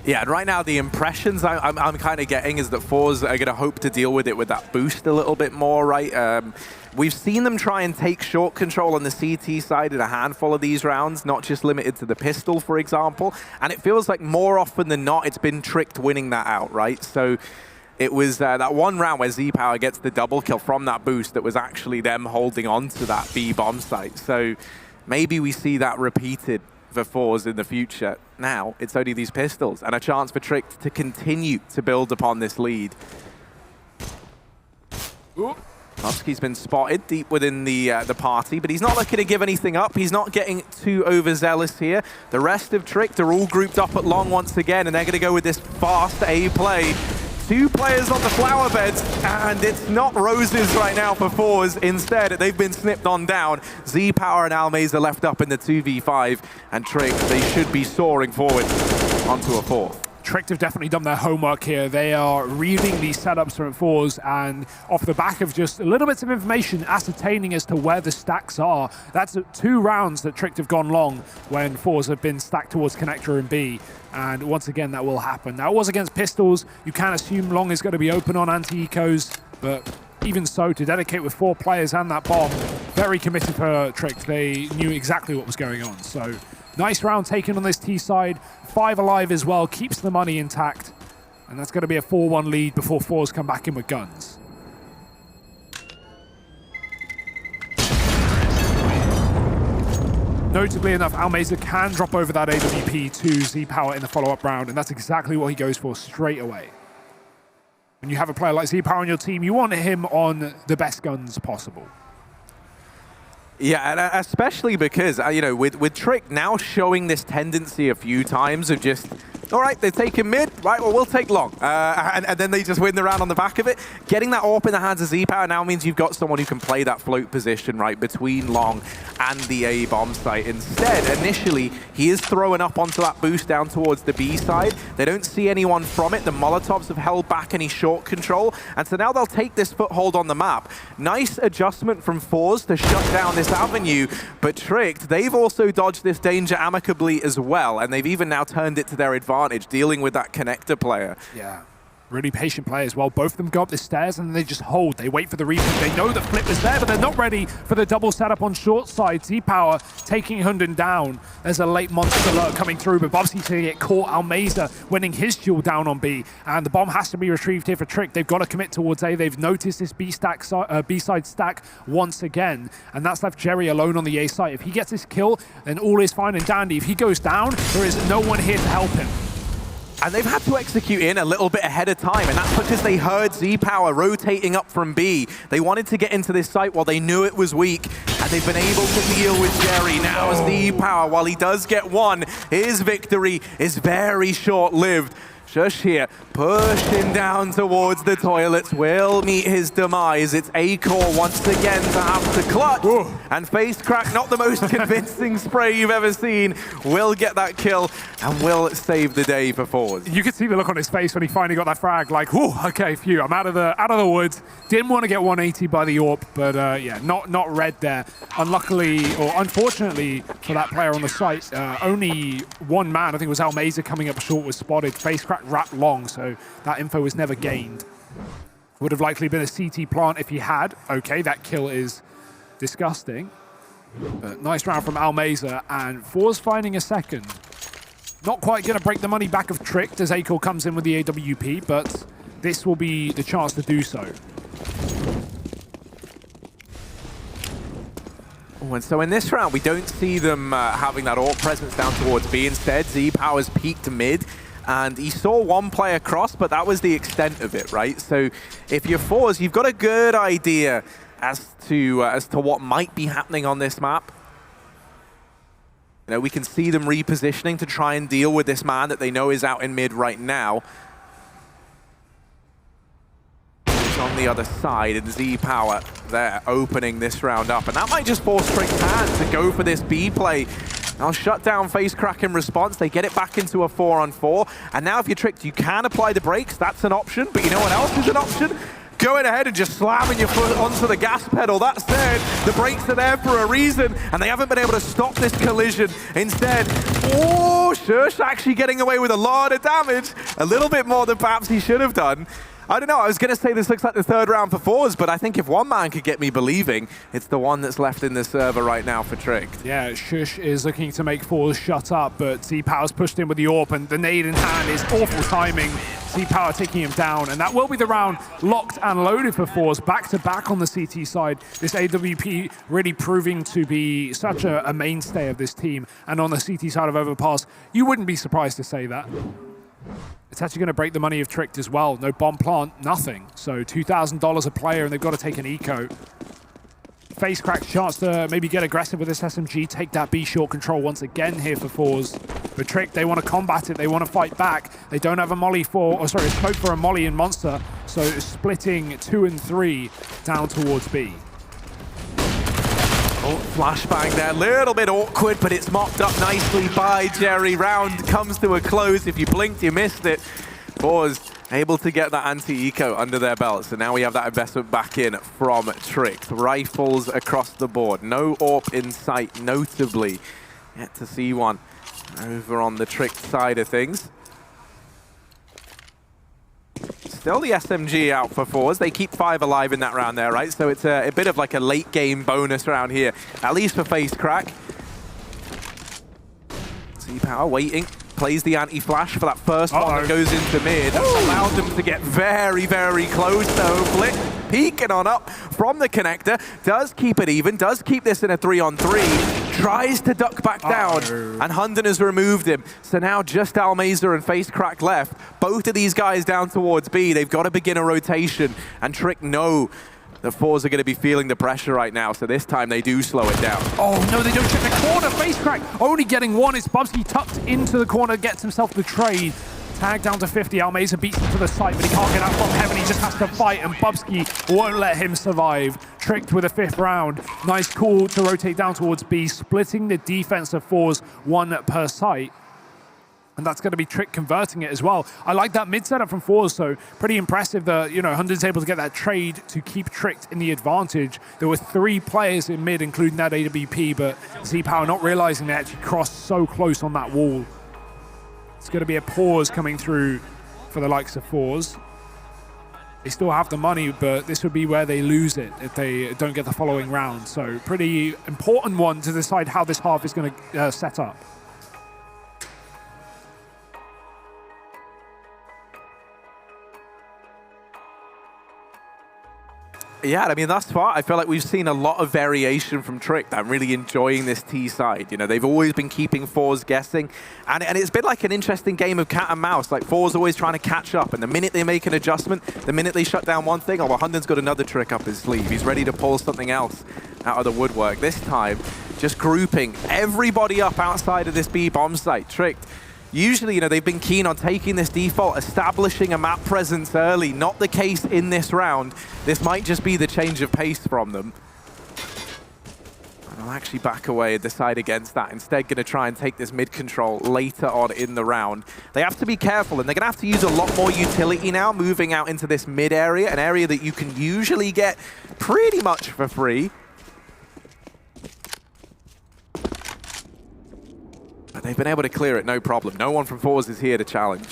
Yeah, and right now the impressions I'm kind of getting is that ForZe are going to hope to deal with it with that boost a little bit more, right? We've seen them try and take short control on the CT side in a handful of these rounds, not just limited to the pistol, for example. And it feels like more often than not, it's been Tricked winning that out, right? So it was that one round where Z-Power gets the double kill from that boost that was actually them holding on to that B bomb site. So maybe we see that repeated for ForZe in the future. Now, it's only these pistols and a chance for Tricked to continue to build upon this lead. Husky's been spotted deep within the party, but he's not looking to give anything up. He's not getting too overzealous here. The rest of Tricked are all grouped up at long once again, and they're going to go with this fast A play. 2 players on the flower beds, and it's not roses right now for ForZe. Instead, they've been snipped on down. Z-Power and Almeza left up in the 2v5, and Tricked, they should be soaring forward onto a 4th. Tricked have definitely done their homework here. They are reading these setups from ForZe, and off the back of just a little bits of information, ascertaining as to where the stacks are. That's 2 rounds that Tricked have gone long when ForZe have been stacked towards connector and B. And once again, that will happen. Now, it was against pistols. You can assume long is going to be open on anti-ecos, but even so, to dedicate with 4 players and that bomb, very committed for Tricked. They knew exactly what was going on. So nice round taken on this T side. 5 alive as well, keeps the money intact. And that's going to be a 4-1 lead before ForZe come back in with guns. Notably enough, Almeza can drop over that AWP to Z-Power in the follow-up round, and that's exactly what he goes for straight away. When you have a player like Z-Power on your team, you want him on the best guns possible. Yeah, and especially because, you know, with Trick now showing this tendency a few times of just all right, they're taking mid. Right, well, we'll take long. And then they just win the round on the back of it. Getting that AWP in the hands of Z-Power now means you've got someone who can play that float position, right, between long and the A bomb site. Instead, initially, he is throwing up onto that boost down towards the B side. They don't see anyone from it. The Molotovs have held back any short control. And so now they'll take this foothold on the map. Nice adjustment from ForZe to shut down this avenue. But Tricked, they've also dodged this danger amicably as well. And they've even now turned it to their advantage, dealing with that connector player. Yeah. Really patient play as well. Both of them go up the stairs and they just hold. They wait for the repeat. They know the flip is there, but they're not ready for the double setup on short side. Z-Power taking Hunden down. There's a late monster alert coming through, but Bobsy's to get caught. Almeza winning his duel down on B, and the bomb has to be retrieved here for Trick. They've got to commit towards A. They've noticed this B-side stack once again, and that's left Jerry alone on the A side. If he gets this kill, then all is fine and dandy. If he goes down, there is no one here to help him. And they've had to execute in a little bit ahead of time, and that's because they heard Z-Power rotating up from B. They wanted to get into this site while they knew it was weak, and they've been able to deal with Jerry. Now Z-Power, while he does get one, his victory is very short-lived. Shush here, pushing down towards the toilets, will meet his demise. It's A-Core once again to have to clutch. Ooh. And Face Crack, not the most convincing spray you've ever seen, will get that kill and will save the day for ForZe. You could see the look on his face when he finally got that frag, like, whew, okay, phew, I'm out of the woods. Didn't want to get 180 by the AWP, but yeah, not red there. Unluckily, or unfortunately for that player on the site, only one man, I think it was Almeza coming up short, was spotted. Face Crack wrapped long, so that info was never gained. Would have likely been a CT plant if he had. Okay, that kill is disgusting. But nice round from Almeza, and ForZe finding a second. Not quite going to break the money back of Tricked as A-Core comes in with the AWP, but this will be the chance to do so. Oh, and so in this round, we don't see them having that AWP presence down towards B. Instead, Z-Power's peaked mid, and he saw one player cross, but that was the extent of it, right? So if you're ForZe, you've got a good idea as to what might be happening on this map. You know, we can see them repositioning to try and deal with this man that they know is out in mid right now. He's on the other side, and Z-Power there opening this round up. And that might just force Trick's hand to go for this B play. Now shut down Face Crack in response. They get it back into a 4-on-4. And now if you're Tricked, you can apply the brakes. That's an option. But you know what else is an option? Going ahead and just slamming your foot onto the gas pedal. That said, the brakes are there for a reason, and they haven't been able to stop this collision. Instead, oh, Shush actually getting away with a lot of damage. A little bit more than perhaps he should have done. I don't know, I was going to say this looks like the third round for ForZe, but I think if one man could get me believing, it's the one that's left in the server right now for Tricked. Yeah, Shush is looking to make ForZe shut up, but Z-Power's pushed in with the AWP, and the nade in hand is awful timing. Z-Power taking him down, and that will be the round locked and loaded for ForZe, back-to-back on the CT side. This AWP really proving to be such a mainstay of this team, and on the CT side of Overpass, you wouldn't be surprised to say that. It's actually going to break the money of Tricked as well. No bomb plant, nothing. So $2,000 a player, and they've got to take an eco. Face Crack's chance to maybe get aggressive with this SMG, take that B short control once again here for ForZe. But Tricked, they want to combat it, they want to fight back. They don't have a molly for, or sorry, a smoke for a molly in Monster. So splitting 2 and 3 down towards B. Oh, flashbang there, a little bit awkward, but it's mopped up nicely by Jerry. Round comes to a close. If you blinked, you missed it. ForZe able to get that anti-eco under their belt. So now we have that investment back in from Tricked. Rifles across the board. No AWP in sight, notably. Yet to see one over on the Tricked side of things. Still the SMG out for ForZe. They keep 5 alive in that round there, right? So it's a bit of like a late game bonus round here, at least for Face Crack. Z-Power waiting, plays the anti-flash for that first one that goes into mid. That's allowed them to get very, very close though. Flick peeking on up from the connector, does keep it even, does keep this in a 3-on-3. Tries to duck back down, and Hunden has removed him. So now just Almeza and Face Crack left. Both of these guys down towards B. They've got to begin a rotation, and Trick know the ForZe are going to be feeling the pressure right now, so this time they do slow it down. Oh no, they don't check the corner. Face crack. Only getting one. It's Bubsky tucked into the corner, gets himself the trade. Tag down to 50. Almeza beats him to the site, but he can't get out from heaven. He just has to fight, and Bubsky won't let him survive. Tricked with a 5th round. Nice call to rotate down towards B, splitting the defense of ForZe, 1 per site. And that's going to be Trick converting it as well. I like that mid setup from ForZe, so pretty impressive that, you know, Hunden's able to get that trade to keep Tricked in the advantage. There were 3 players in mid, including that AWP, but Z-Power not realizing they actually crossed so close on that wall. It's going to be a pause coming through for the likes of ForZe. They still have the money, but this would be where they lose it if they don't get the following round. So pretty important one to decide how this half is going to set up. Yeah, I mean, thus far, I feel like we've seen a lot of variation from Trick. I'm really enjoying this T side. You know, they've always been keeping ForZe guessing, and it's been like an interesting game of cat and mouse. Like, ForZe always trying to catch up, and the minute they make an adjustment, the minute they shut down one thing, oh, well, Hunden's got another trick up his sleeve. He's ready to pull something else out of the woodwork. This time, just grouping everybody up outside of this B bomb site. Tricked. Usually, you know, they've been keen on taking this default, establishing a map presence early. Not the case in this round. This might just be the change of pace from them. And I'll actually back away and decide against that. Instead, going to try and take this mid control later on in the round. They have to be careful, and they're going to have to use a lot more utility now, moving out into this mid area, an area that you can usually get pretty much for free. But they've been able to clear it, no problem. No one from ForZe is here to challenge.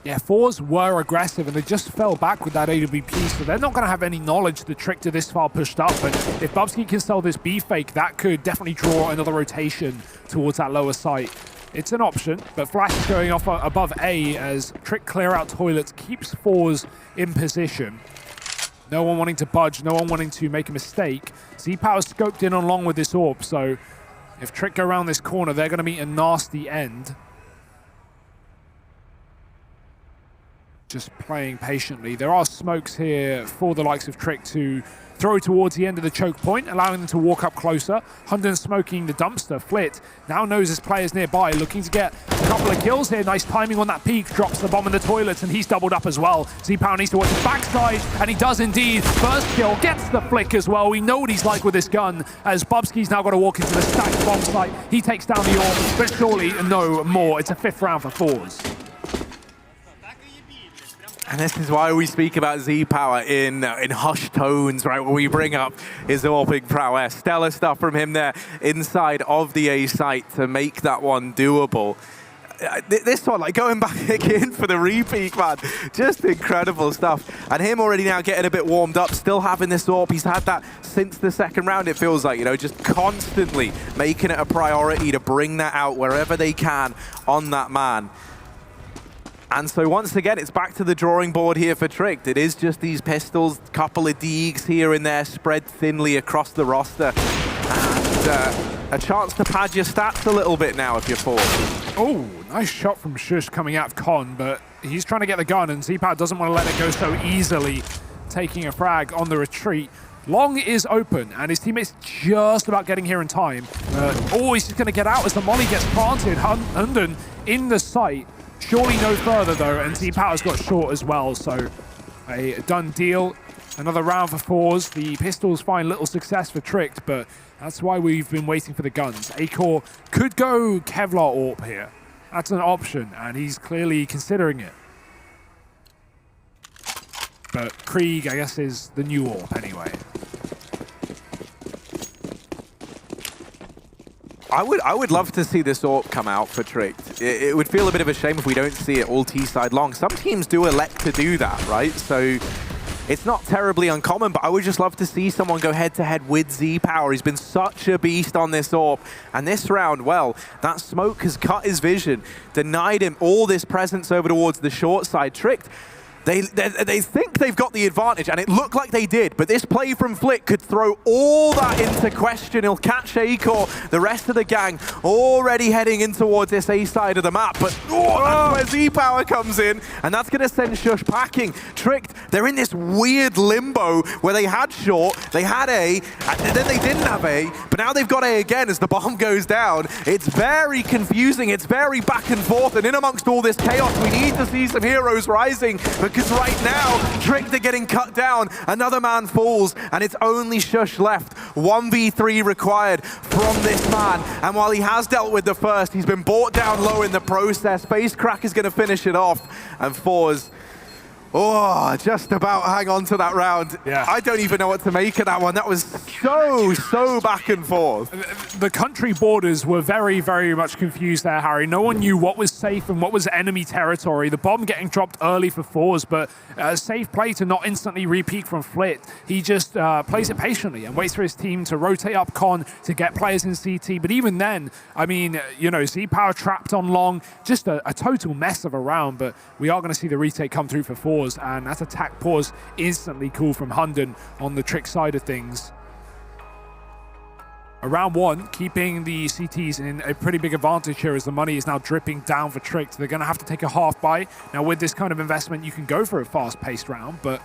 Yeah, ForZe were aggressive, and they just fell back with that AWP, so they're not going to have any knowledge the Trick to this far pushed up. And if Bubsky can sell this B fake, that could definitely draw another rotation towards that lower site. It's an option, but Flash is going off above A as Trick clear out toilets, keeps ForZe in position. No one wanting to budge, no one wanting to make a mistake. Z-Power scoped in along with this AWP, so if Trick go around this corner, they're going to meet a nasty end. Just playing patiently. There are smokes here for the likes of Trick to throw towards the end of the choke point, allowing them to walk up closer. Hunden smoking the dumpster. Flit now knows his players nearby, looking to get a couple of kills here. Nice timing on that peak. Drops the bomb in the toilets, and he's doubled up as well. Z-Power needs to watch his backside, and he does indeed. First kill, gets the flick as well. We know what he's like with this gun, as Bubsky's now got to walk into the stacked bomb site. He takes down the AWP, but surely no more. It's a 5th round for ForZe. And this is why we speak about Z-Power in hushed tones, right? When we bring up his AWPing prowess. Stellar stuff from him there inside of the A site to make that one doable. This one, like going back again for the repeat, man. Just incredible stuff. And him already now getting a bit warmed up, still having this AWP. He's had that since the 2nd round, it feels like, you know, just constantly making it a priority to bring that out wherever they can on that man. And so once again, it's back to the drawing board here for Tricked. It is just these pistols, couple of Deegs here and there, spread thinly across the roster. And a chance to pad your stats a little bit now if you're ForZe. Oh, nice shot from Shush coming out of Con, but he's trying to get the gun, and Z-Power doesn't want to let it go so easily, taking a frag on the retreat. Long is open, and his teammate's just about getting here in time. Oh, he's just going to get out as the molly gets planted. Hunden in the site. Surely no further, though, and Z-Power's got short as well, so a done deal. Another round for ForZe. The pistols find little success for Tricked, but that's why we've been waiting for the guns. Acor could go Kevlar AWP here. That's an option, and he's clearly considering it. But Krieg, I guess, is the new AWP anyway. I would love to see this AWP come out for Tricked. It would feel a bit of a shame if we don't see it all T-side long. Some teams do elect to do that, right? So it's not terribly uncommon, but I would just love to see someone go head-to-head with Z-Power. He's been such a beast on this AWP. And this round, well, that smoke has cut his vision, denied him all this presence over towards the short side. Tricked, They think they've got the advantage, and it looked like they did, but this play from Flick could throw all that into question. He'll catch Acor, the rest of the gang already heading in towards this A side of the map, but that's where Z-Power comes in, and that's going to send Shush packing. Tricked, they're in this weird limbo where they had short, they had A, and then they didn't have A, but now they've got A again as the bomb goes down. It's very confusing, it's very back and forth, and in amongst all this chaos, we need to see some heroes rising, because right now, Tricked are getting cut down, another man falls, and it's only Shush left. 1v3 required from this man, and while he has dealt with the first, he's been brought down low in the process. FaceCrack is going to finish it off, and ForZe, just about hang on to that round. Yeah. I don't even know what to make of that one. That was so back and forth. The country borders were very, very much confused there, Harry. No one knew what was safe and what was enemy territory. The bomb getting dropped early for ForZe, but a safe play to not instantly repeat from Flit. He just plays it patiently and waits for his team to rotate up con to get players in CT. But even then, I mean, Z-Power trapped on long, just a total mess of a round. But we are going to see the retake come through for ForZe. And that attack pause instantly cool from Hunden on the Trick side of things. Round one, keeping the CTs in a pretty big advantage here as the money is now dripping down for Trick. They're going to have to take a half buy. Now with this kind of investment, you can go for a fast-paced round, but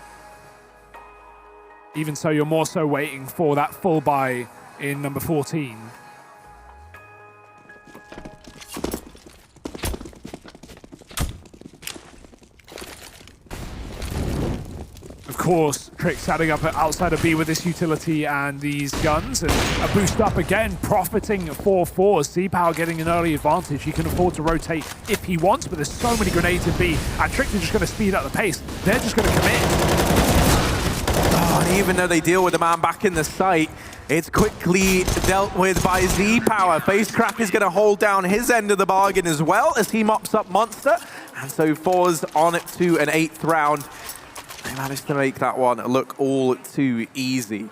even so, you're more so waiting for that full buy in number 14. Of course, Trick setting up outside of B with this utility and these guns, and a boost up again, profiting for ForZe. Z-Power getting an early advantage. He can afford to rotate if he wants, but there's so many grenades in B, and Trick is just going to speed up the pace. They're just going to commit. And even though they deal with the man back in the site, it's quickly dealt with by Z-Power. FaceCrack is going to hold down his end of the bargain as well as he mops up Monster, and so ForZe on to an 8th round. They managed to make that one look all too easy.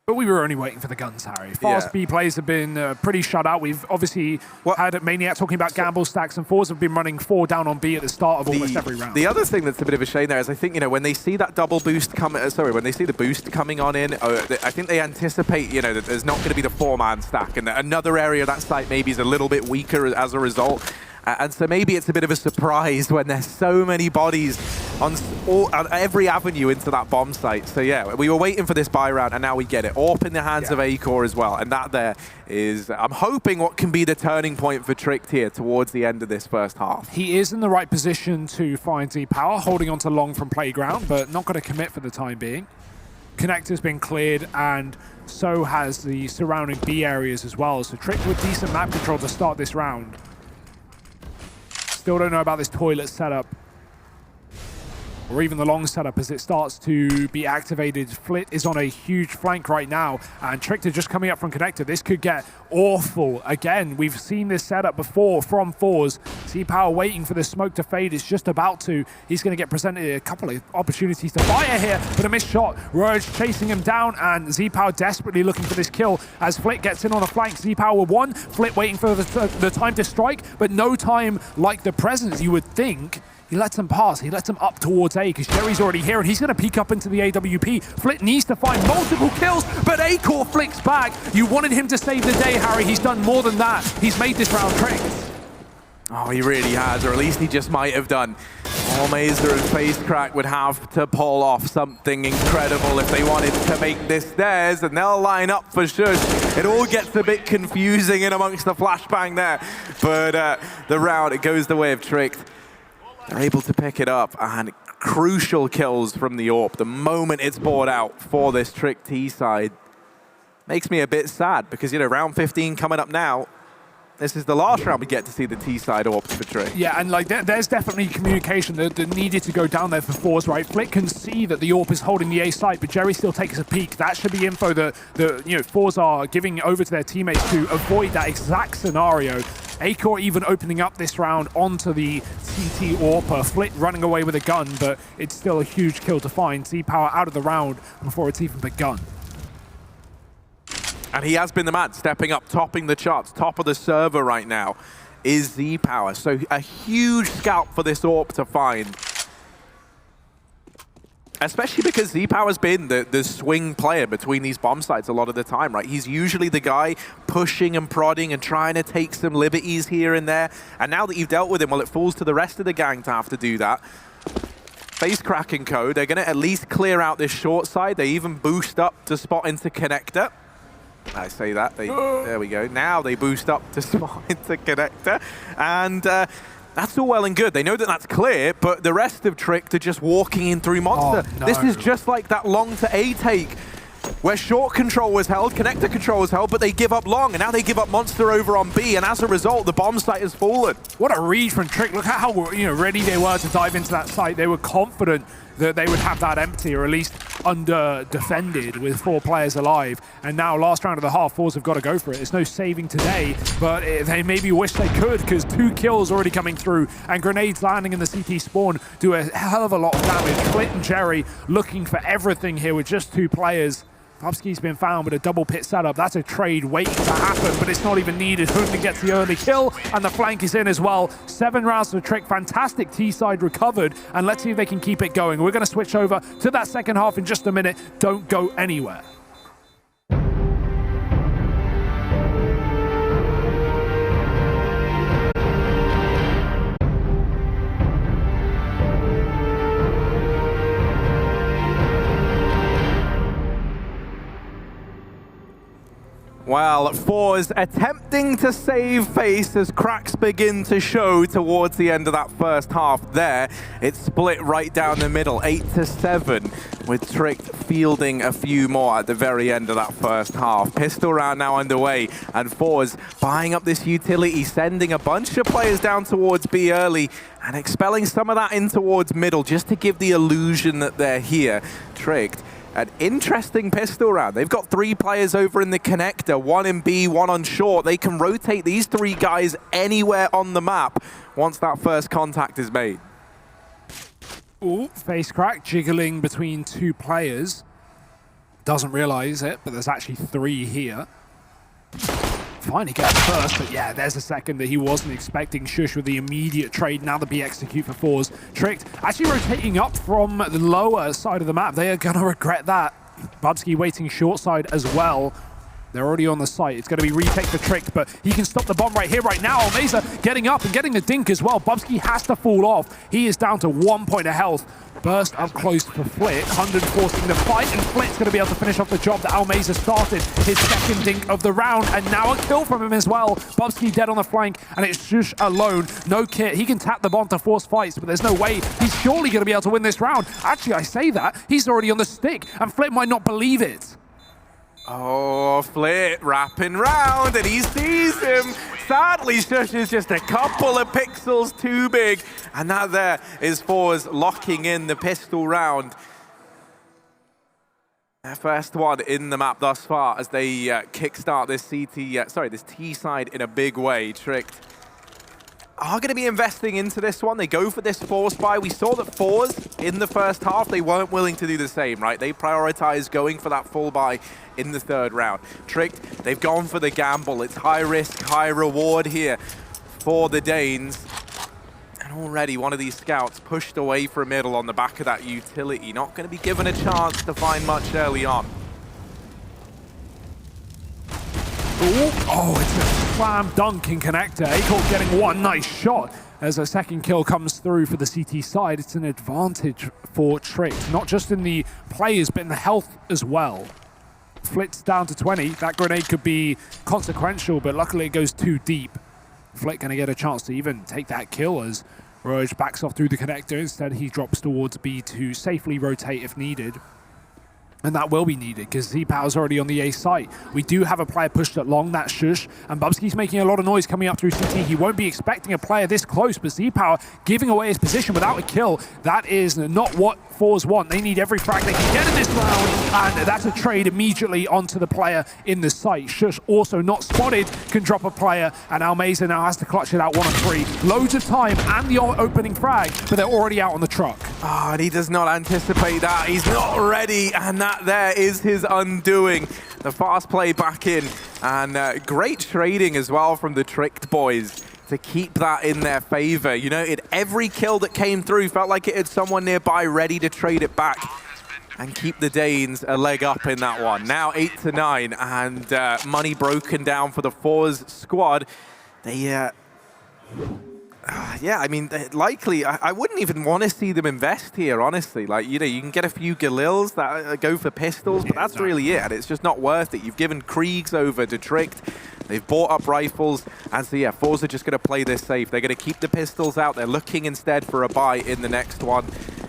But we were only waiting for the guns, Harry. Fast B plays have been pretty shut out. We've obviously had Maniac talking about gamble stacks, and ForZe have been running 4 down on B at the start of almost every round. The other thing that's a bit of a shame there is I think, when they see that double boost when they see the boost coming on in, I think they anticipate, that there's not going to be the 4-man stack, and another area of that site maybe is a little bit weaker as a result. And so maybe it's a bit of a surprise when there's so many bodies on every avenue into that bomb site. So yeah, we were waiting for this buy round, and now we get it. AWP in the hands of Acor as well. And that there is, I'm hoping, what can be the turning point for Tricked here towards the end of this first half. He is in the right position to find Z-Power, holding on to long from playground, but not going to commit for the time being. Connector's been cleared, and so has the surrounding B areas as well. So Tricked with decent map control to start this round. Still don't know about this toilet setup, or even the long setup as it starts to be activated. Flit is on a huge flank right now, and Tricked just coming up from Connector. This could get awful. Again, we've seen this setup before from ForZe. Z-Power waiting for the smoke to fade. It's just about to. He's going to get presented a couple of opportunities to fire here, but a missed shot. Roge chasing him down, and Z-Power desperately looking for this kill as Flit gets in on a flank. Z-Power with 1. Flit waiting for the time to strike, but no time like the presence you would think. He lets him pass. He lets him up towards A because Jerry's already here, and he's going to peek up into the AWP. Flit needs to find multiple kills, but Acor flicks back. You wanted him to save the day, Harry. He's done more than that. He's made this round Tricked. Oh, he really has, or at least he just might have done. Mazer and FaceCrack would have to pull off something incredible if they wanted to make this theirs, and they'll line up for Shush. It all gets a bit confusing in amongst the flashbang there, but the round, it goes the way of Tricked. They're able to pick it up, and crucial kills from the AWP. The moment it's bought out for this Trick T side makes me a bit sad because, round 15 coming up now. This is the last round we get to see the T side AWP for Trick. Yeah, and there's definitely communication that needed to go down there for ForZe, right? Flick can see that the AWP is holding the A site, but Jerry still takes a peek. That should be info that ForZe are giving over to their teammates to avoid that exact scenario. Acor even opening up this round onto the CT AWP. Flit running away with a gun, but it's still a huge kill to find. Z-Power out of the round before it's even begun. And he has been the man, stepping up, topping the charts, top of the server right now. is Z-Power. So a huge scalp for this AWP to find. Especially because Z-Power's been the swing player between these bomb sites a lot of the time, right? He's usually the guy pushing and prodding and trying to take some liberties here and there. And now that you've dealt with him, well, it falls to the rest of the gang to have to do that. Face crack and co, they're going to at least clear out this short side. They even boost up to spot into connector. I say that, there we go. Now they boost up to spot into connector. And that's all well and good. They know that that's clear, but the rest of Tricked are just walking in through Monster. Oh, no. This is just like that long to A take, where short control was held, connector control was held, but they give up long, and now they give up Monster over on B, and as a result, the bomb site has fallen. What a read from Trick. Look at how ready they were to dive into that site. They were confident that they would have that empty, or at least under-defended with 4 players alive. And now, last round of the half, ForZe have got to go for it. There's no saving today, but they maybe wish they could, because 2 kills already coming through, and grenades landing in the CT spawn do a hell of a lot of damage. Flit and Jerry looking for everything here with just 2 players. Bubsky's been found with a double pit setup. That's a trade waiting to happen, but it's not even needed. Hoonman gets the early kill, and the flank is in as well. 7 rounds for Trick. Fantastic T-side recovered, and let's see if they can keep it going. We're going to switch over to that second half in just a minute. Don't go anywhere. Well, ForZe attempting to save face as cracks begin to show towards the end of that first half there. It's split right down the middle, 8-7, with Tricked fielding a few more at the very end of that first half. Pistol round now underway, and ForZe buying up this utility, sending a bunch of players down towards B early, and expelling some of that in towards middle, just to give the illusion that they're here. Tricked. An interesting pistol round. They've got 3 players over in the connector, 1 in B, 1 on short. They can rotate these 3 guys anywhere on the map once that first contact is made. Ooh, face crack, jiggling between 2 players. Doesn't realize it, but there's actually 3 here. Finally gets first, but yeah, there's a second that he wasn't expecting. Shush with the immediate trade. Now the B execute for ForZe. Tricked actually rotating up from the lower side of the map. They are going to regret that. Bubsky waiting short side as well. They're already on the site. It's going to be retake for Tricked, but he can stop the bomb right here, right now. Mesa getting up and getting the dink as well. Bubsky has to fall off. He is down to 1 point of health. Burst up close for Flit. 100 forcing the fight, and Flit's going to be able to finish off the job that Almeza started. His second dink of the round, and now a kill from him as well. Bubsky dead on the flank, and it's Shush alone. No kit. He can tap the bomb to force fights, but there's no way he's surely going to be able to win this round. Actually, I say that. He's already on the stick, and Flit might not believe it. Oh, Flit wrapping round, and he sees him. Sadly, Shush is just a couple of pixels too big. And that there is ForZe locking in the pistol round. Their first one in the map thus far as they kickstart this this T side in a big way. Tricked are going to be investing into this one. They go for this force buy. We saw that ForZe in the first half, they weren't willing to do the same, right? They prioritized going for that full buy in the third round. Tricked, they've gone for the gamble. It's high risk, high reward here for the Danes. And already one of these scouts pushed away from middle on the back of that utility. Not going to be given a chance to find much early on. Ooh. Oh, it's a slam dunk in connector. Acorn getting one nice shot as a second kill comes through for the CT side. It's an advantage for Tricked, not just in the players, but in the health as well. Flit's down to 20. That grenade could be consequential, but luckily it goes too deep. Flit going to get a chance to even take that kill as Roge backs off through the connector. Instead, he drops towards B to safely rotate if needed. And that will be needed because Z-Power's already on the A site. We do have a player pushed at long, that's Shush, and Bubsky's making a lot of noise coming up through CT. He won't be expecting a player this close, but Z-Power giving away his position without a kill. That is not what ForZe want. They need every frag they can get in this round, and that's a trade immediately onto the player in the site. Shush also not spotted, can drop a player, and Almeza now has to clutch it out 1 on 3. Loads of time and the opening frag, but they're already out on the truck. Ah, and he does not anticipate that. He's not ready, and that there is his undoing. The fast play back in, and great trading as well from the Tricked boys. to keep that in their favor. You know, every kill that came through felt like it had someone nearby ready to trade it back and keep the Danes a leg up in that one. Now 8-9, and money broken down for the ForZe squad. They, yeah, I mean, likely, I wouldn't even want to see them invest here, honestly. Like, you know, you can get a few Galils that go for pistols, but that's really it, and it's just not worth it. You've given Kriegs over to Tricked. They've bought up rifles, and so yeah, ForZe are just going to play this safe. They're going to keep the pistols out. They're looking instead for a buy in the next one.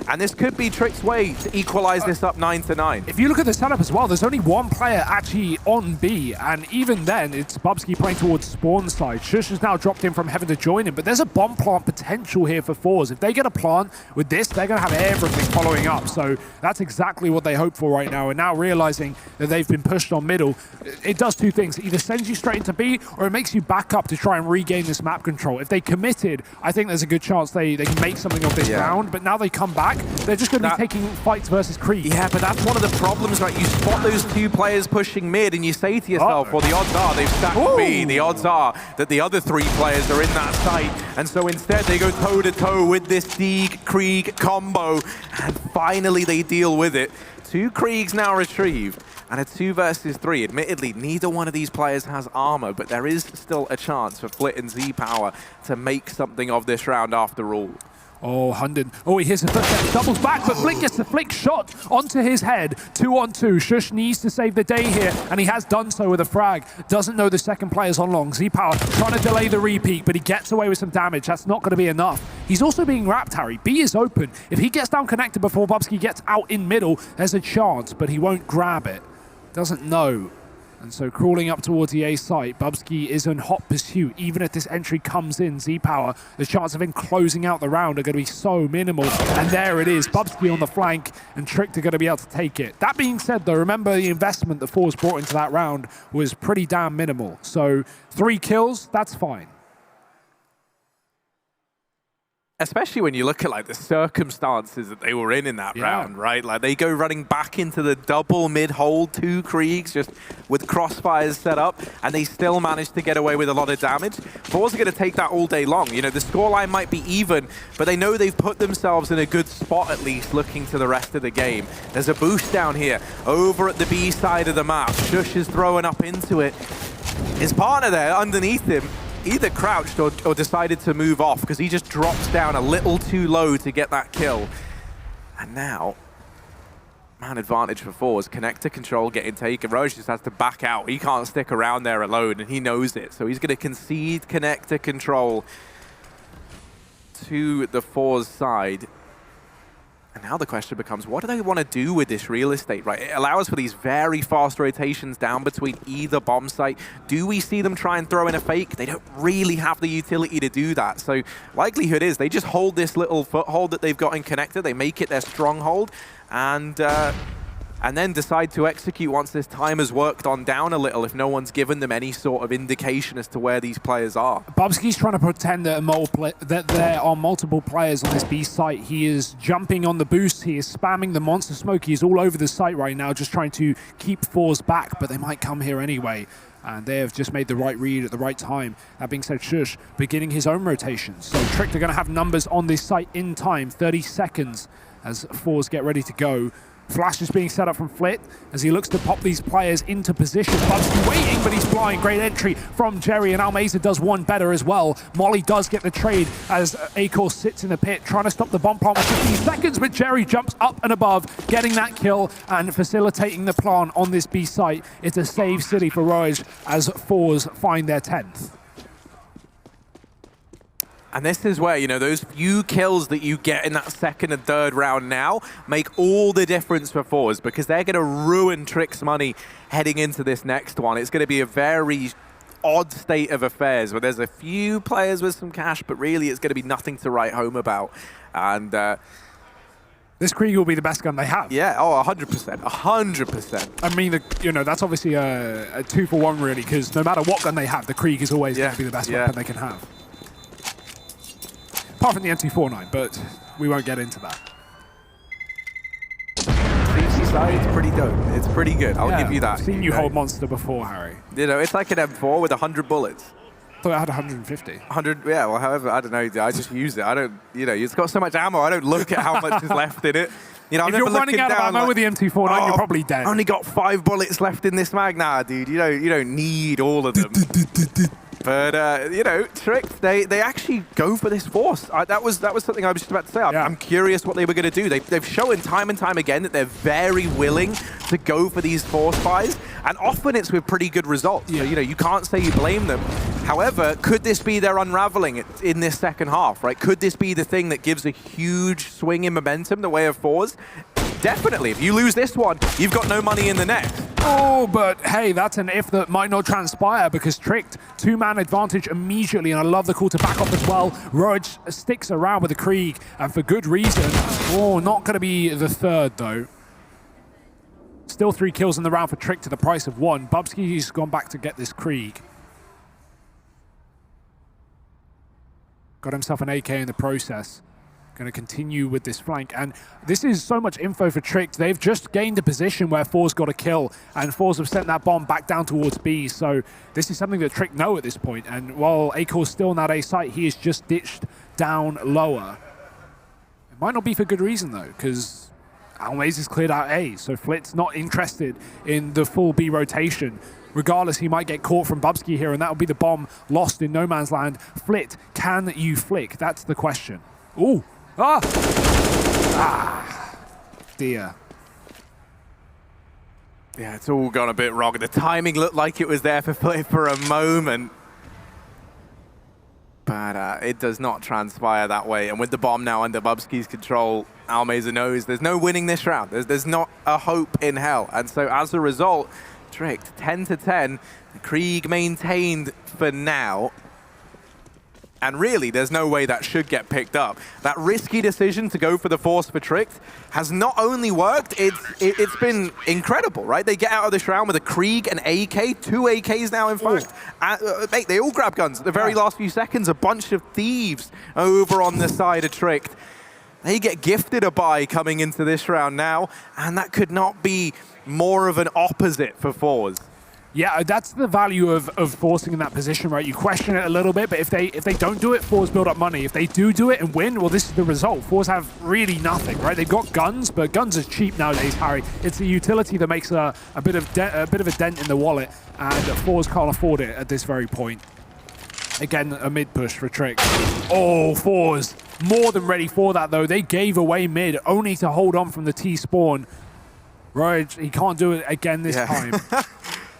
And this could be Trick's way to equalize this up 9-9. If you look at the setup as well, there's only one player actually on B, and even then, it's Bubsky playing towards spawn side. Shush has now dropped in from heaven to join him, but there's a bomb plant potential here for ForZe. If they get a plant with this, they're going to have everything following up. So that's exactly what they hope for right now. And now realizing that they've been pushed on middle, it does two things. It either sends you straight into B, or it makes you back up to try and regain this map control. If they committed, I think there's a good chance they can make something of this round, but now they come back, they're just going to be taking fights versus Krieg. Yeah, but that's one of the problems, right? You spot those two players pushing mid and you say to yourself, well, the odds are they've stacked B. The odds are that the other three players are in that site. And so instead they go toe-to-toe with this Krieg combo. And finally they deal with it. 2 Kriegs now retrieved. And a 2 versus 3. Admittedly, neither one of these players has armor, but there is still a chance for Flit and Z-Power to make something of this round after all. Oh, Hunden. Oh, he hits the footstep, doubles back, but Flick gets the flick shot onto his head. 2-on-2. Shush needs to save the day here, and he has done so with a frag. Doesn't know the second player's on long. Z-Power trying to delay the repeat, but he gets away with some damage. That's not going to be enough. He's also being wrapped, Harry. B is open. If he gets down connected before Bubsky gets out in middle, there's a chance, but he won't grab it. Doesn't know. And so crawling up towards the A site, Bubsky is in hot pursuit. Even if this entry comes in, Z-Power, the chance of him closing out the round are going to be so minimal. And there it is, Bubsky on the flank, and Tricked are going to be able to take it. That being said, though, remember the investment that ForZe brought into that round was pretty damn minimal. So 3 kills, that's fine. Especially when you look at like the circumstances that they were in that round, right? Like they go running back into the double mid-hold, 2 Kriegs just with crossfires set up, and they still manage to get away with a lot of damage. ForZe are going to take that all day long. You know, the scoreline might be even, but they know they've put themselves in a good spot at least looking to the rest of the game. There's a boost down here over at the B side of the map. Shush is throwing up into it. His partner there underneath him either crouched or decided to move off because he just drops down a little too low to get that kill. And now, man advantage for ForZe. Connector control getting taken. Roche just has to back out. He can't stick around there alone, and he knows it. So he's going to concede connector control to the ForZe side. And now the question becomes, what do they want to do with this real estate, right? It allows for these very fast rotations down between either bomb site. Do we see them try and throw in a fake? They don't really have the utility to do that. So likelihood is they just hold this little foothold that they've got in connector. They make it their stronghold and then decide to execute once this time has worked on down a little if no one's given them any sort of indication as to where these players are. Bubsky's trying to pretend that there are multiple players on this B site. He is jumping on the boost. He is spamming the monster smoke. He is all over the site right now, just trying to keep ForZe back, but they might come here anyway. And they have just made the right read at the right time. That being said, Shush beginning his own rotations. So Tricked are going to have numbers on this site in time, 30 seconds as ForZe get ready to go. Flash is being set up from Flit as he looks to pop these players into position. Bubsky waiting, but he's flying. Great entry from Jerry, and Almeza does one better as well. Molly does get the trade as Acor sits in the pit, trying to stop the bomb plant with 15 seconds, but Jerry jumps up and above, getting that kill and facilitating the plan on this B site. It's a save city for Rouge as ForZe find their 10th. And this is where, you know, those few kills that you get in that second and third round now make all the difference for ForZe because they're going to ruin Trick's money heading into this next one. It's going to be a very odd state of affairs where there's a few players with some cash, but really it's going to be nothing to write home about. And this Krieg will be the best gun they have. Yeah, oh, 100%, 100%. I mean, you know, that's obviously a 2-for-1 really, because no matter what gun they have, the Krieg is always going to be the best weapon they can have. Apart from the M249, but we won't get into that. CC side, it's pretty dope. It's pretty good. I'll give you that. I've seen you hold monster before, Harry. You know, it's like an M4 with 100 bullets. thought it had 150. 100, yeah, well, however, I don't know. I just use it. I don't, it's got so much ammo. I don't look at how much is left in it. If you're running out of ammo with the M249, you're probably dead. Only got 5 bullets left in this mag. Nah, dude, you don't need all of them. But Tricked, they actually go for this force. That was something I was just about to say. I'm curious what they were going to do. They've shown time and time again that they're very willing to go for these force buys, and often it's with pretty good results. So, you can't say you blame them. However, could this be their unraveling in this second half, right? Could this be the thing that gives a huge swing in momentum the way of ForZe? Definitely. If you lose this one, you've got no money in the next. Oh, but hey, that's an if that might not transpire because Tricked, 2-man advantage immediately, and I love the call to back up as well. Roj sticks around with the Krieg, and for good reason. Oh, not going to be the third, though. Still 3 kills in the round for Tricked to the price of 1. Bubsky's gone back to get this Krieg. Got himself an AK in the process. Going to continue with this flank, and this is so much info for Tricked. They've just gained a position where ForZe got a kill, and ForZe have sent that bomb back down towards B, so this is something that Tricked know at this point, and while Akor's still in that A site, he is just ditched down lower. It might not be for good reason, though, because Almaze has cleared out A, so Flit's not interested in the full B rotation. Regardless, he might get caught from Bubsky here, and that'll be the bomb lost in no man's land. Flit, can you flick? That's the question. Ooh. Dear. Yeah, it's all gone a bit wrong. The timing looked like it was there for a moment. But it does not transpire that way. And with the bomb now under Bubsky's control, Almeza knows there's no winning this round. There's not a hope in hell. And so as a result, Tricked 10-10. Krieg maintained for now. And really, there's no way that should get picked up. That risky decision to go for the force for Tricked has not only worked, it's been incredible, right? They get out of this round with a Krieg, an AK, 2 AKs now, in fact. Mate, they all grab guns at the very last few seconds. A bunch of thieves over on the side of Tricked. They get gifted a buy coming into this round now, and that could not be more of an opposite for ForZe. Yeah, that's the value of forcing in that position, right? You question it a little bit, but if they don't do it, ForZe build up money. If they do it and win, well, this is the result. ForZe have really nothing, right? They've got guns, but guns are cheap nowadays, Harry. It's the utility that makes a bit of a dent in the wallet, and ForZe can't afford it at this very point. Again, a mid push for Trick. Oh, ForZe more than ready for that, though. They gave away mid only to hold on from the T-spawn. Roj, he can't do it again this time.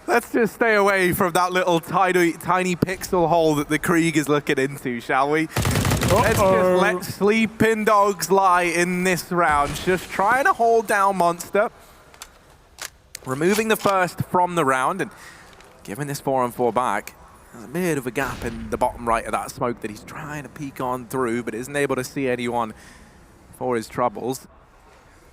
Let's just stay away from that little tiny pixel hole that the Krieg is looking into, shall we? Let's just let sleeping dogs lie in this round. Just trying to hold down Monster. Removing the first from the round and giving this 4-on-4 back. There's a bit of a gap in the bottom right of that smoke that he's trying to peek on through, but isn't able to see anyone for his troubles.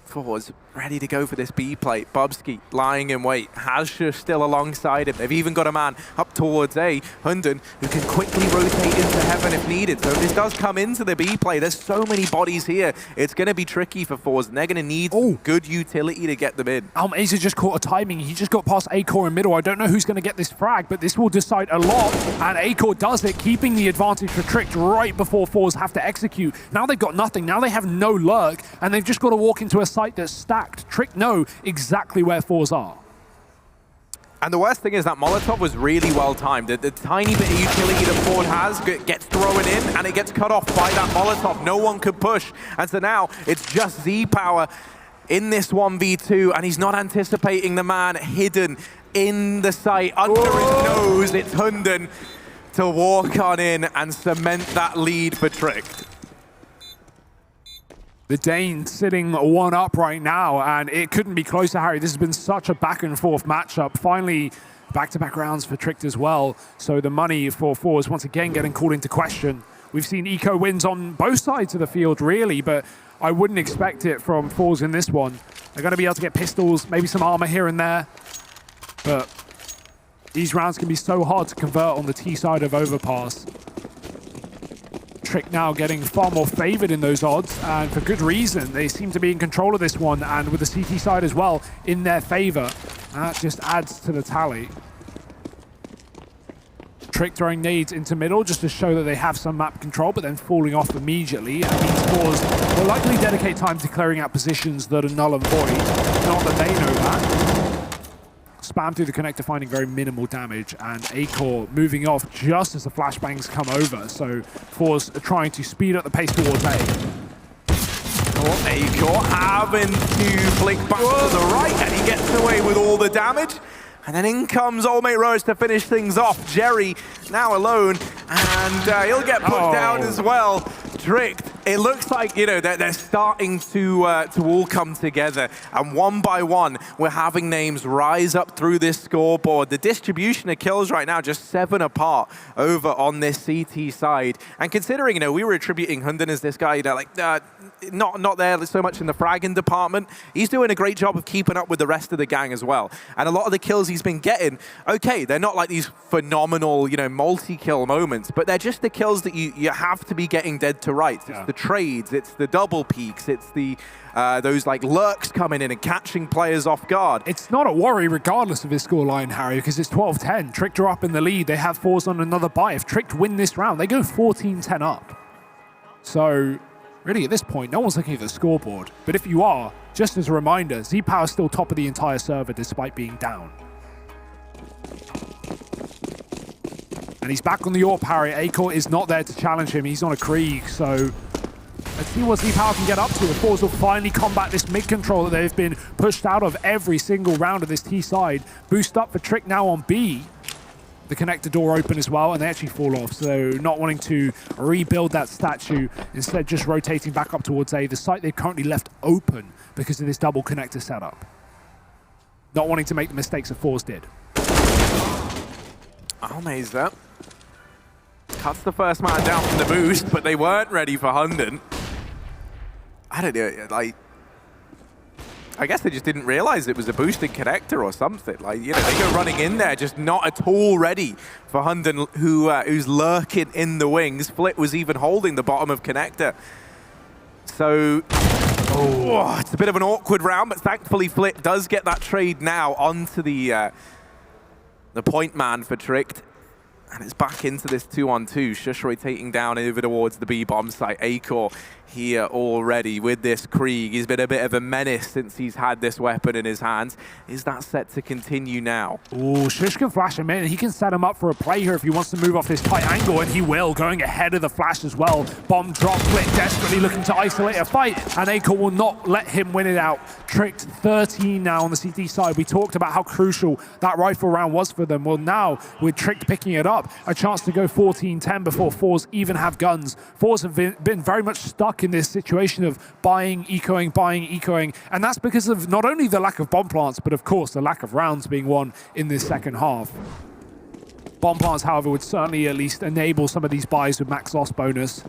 ForZe ready to go for this B plate. Bubsky lying in wait. Hazsha still alongside him. They've even got a man up towards A, Hunden, who can quickly rotate into heaven if needed. So if this does come into the B play, there's so many bodies here. It's going to be tricky for ForZe, and they're going to need good utility to get them in. Almaza just caught a timing. He just got past Akor in middle. I don't know who's going to get this frag, but this will decide a lot. And Akor does it, keeping the advantage for Tricked right before ForZe have to execute. Now they've got nothing. Now they have no lurk, and they've just got to walk into a site that's stacked. Tricked know exactly where ForZe are. And the worst thing is that Molotov was really well timed. The tiny bit of utility that ForZe has gets thrown in, and it gets cut off by that Molotov. No one could push. And so now it's just Z-Power in this 1v2, and he's not anticipating the man hidden in the site under his nose. It's Hunden to walk on in and cement that lead for Tricked. The Dane sitting 1 up right now, and it couldn't be closer, Harry. This has been such a back-and-forth matchup. Finally, back-to-back rounds for Tricked as well. So the money for ForZe once again getting called into question. We've seen eco wins on both sides of the field, really, but I wouldn't expect it from ForZe in this one. They're going to be able to get pistols, maybe some armor here and there, but these rounds can be so hard to convert on the T side of Overpass. Trick now getting far more favored in those odds, and for good reason. They seem to be in control of this one, and with the CT side as well in their favor. That just adds to the tally. Trick throwing nades into middle just to show that they have some map control, but then falling off immediately. And these ForZe will likely dedicate time to clearing out positions that are null and void. Not that they know that. Spam through the connector, finding very minimal damage, and Acor moving off just as the flashbangs come over. So ForZe are trying to speed up the pace towards A. Acor having to flick back to the right, and he gets away with all the damage. And then in comes old mate Rose to finish things off. Jerry now alone, and he'll get put down as well. Tricked. It looks like, you know, they're starting to all come together. And one by one, we're having names rise up through this scoreboard. The distribution of kills right now, just 7 apart over on this CT side. And considering, you know, we were attributing Hunden as this guy, you know, like, not there so much in the fragging department. He's doing a great job of keeping up with the rest of the gang as well. And a lot of the kills he's been getting, okay, they're not like these phenomenal, you know, multi-kill moments, but they're just the kills that you have to be getting dead to rights. It's the trades, it's the double peaks, it's the those like lurks coming in and catching players off guard. It's not a worry regardless of his scoreline, Harry, because it's 12-10. Tricked are up in the lead. They have ForZe on another buy. If Tricked win this round, they go 14-10 up. So really, at this point, no one's looking at the scoreboard. But if you are, just as a reminder, Z-Power's still top of the entire server despite being down. And he's back on the AWP, Harry. Acor is not there to challenge him. He's on a Krieg, so let's see what Z-Power can get up to. The ForZe will finally combat this mid-control that they've been pushed out of every single round of this T side. Boost up for Trick now on B. The connector door open as well, and they actually fall off. So not wanting to rebuild that statue, instead just rotating back up towards A, the site they've currently left open because of this double connector setup. Not wanting to make the mistakes that ForZe did. Almaze there. Cuts the first man down from the boost, but they weren't ready for Hunden. I don't know, like, I guess they just didn't realize it was a boosted connector or something. Like, you know, they go running in there, just not at all ready for Hunden, who's lurking in the wings. Flip was even holding the bottom of connector. So, it's a bit of an awkward round, but thankfully Flip does get that trade now onto the point man for Tricked. And it's back into this 2-on-2. Shush rotating down over towards the B bomb site. Acor here already with this Krieg. He's been a bit of a menace since he's had this weapon in his hands. Is that set to continue now? Oh, Shush can flash him in, and he can set him up for a play here if he wants to move off this tight angle, and he will, going ahead of the flash as well. Bomb drop, Flick desperately looking to isolate a fight, and Acor will not let him win it out. Tricked 13 now on the CT side. We talked about how crucial that rifle round was for them. Well, now with Tricked picking it up, a chance to go 14-10 before ForZe even have guns. ForZe have been very much stuck in this situation of buying, ecoing, and that's because of not only the lack of bomb plants, but of course the lack of rounds being won in this second half. Bomb plants, however, would certainly at least enable some of these buys with max loss bonus.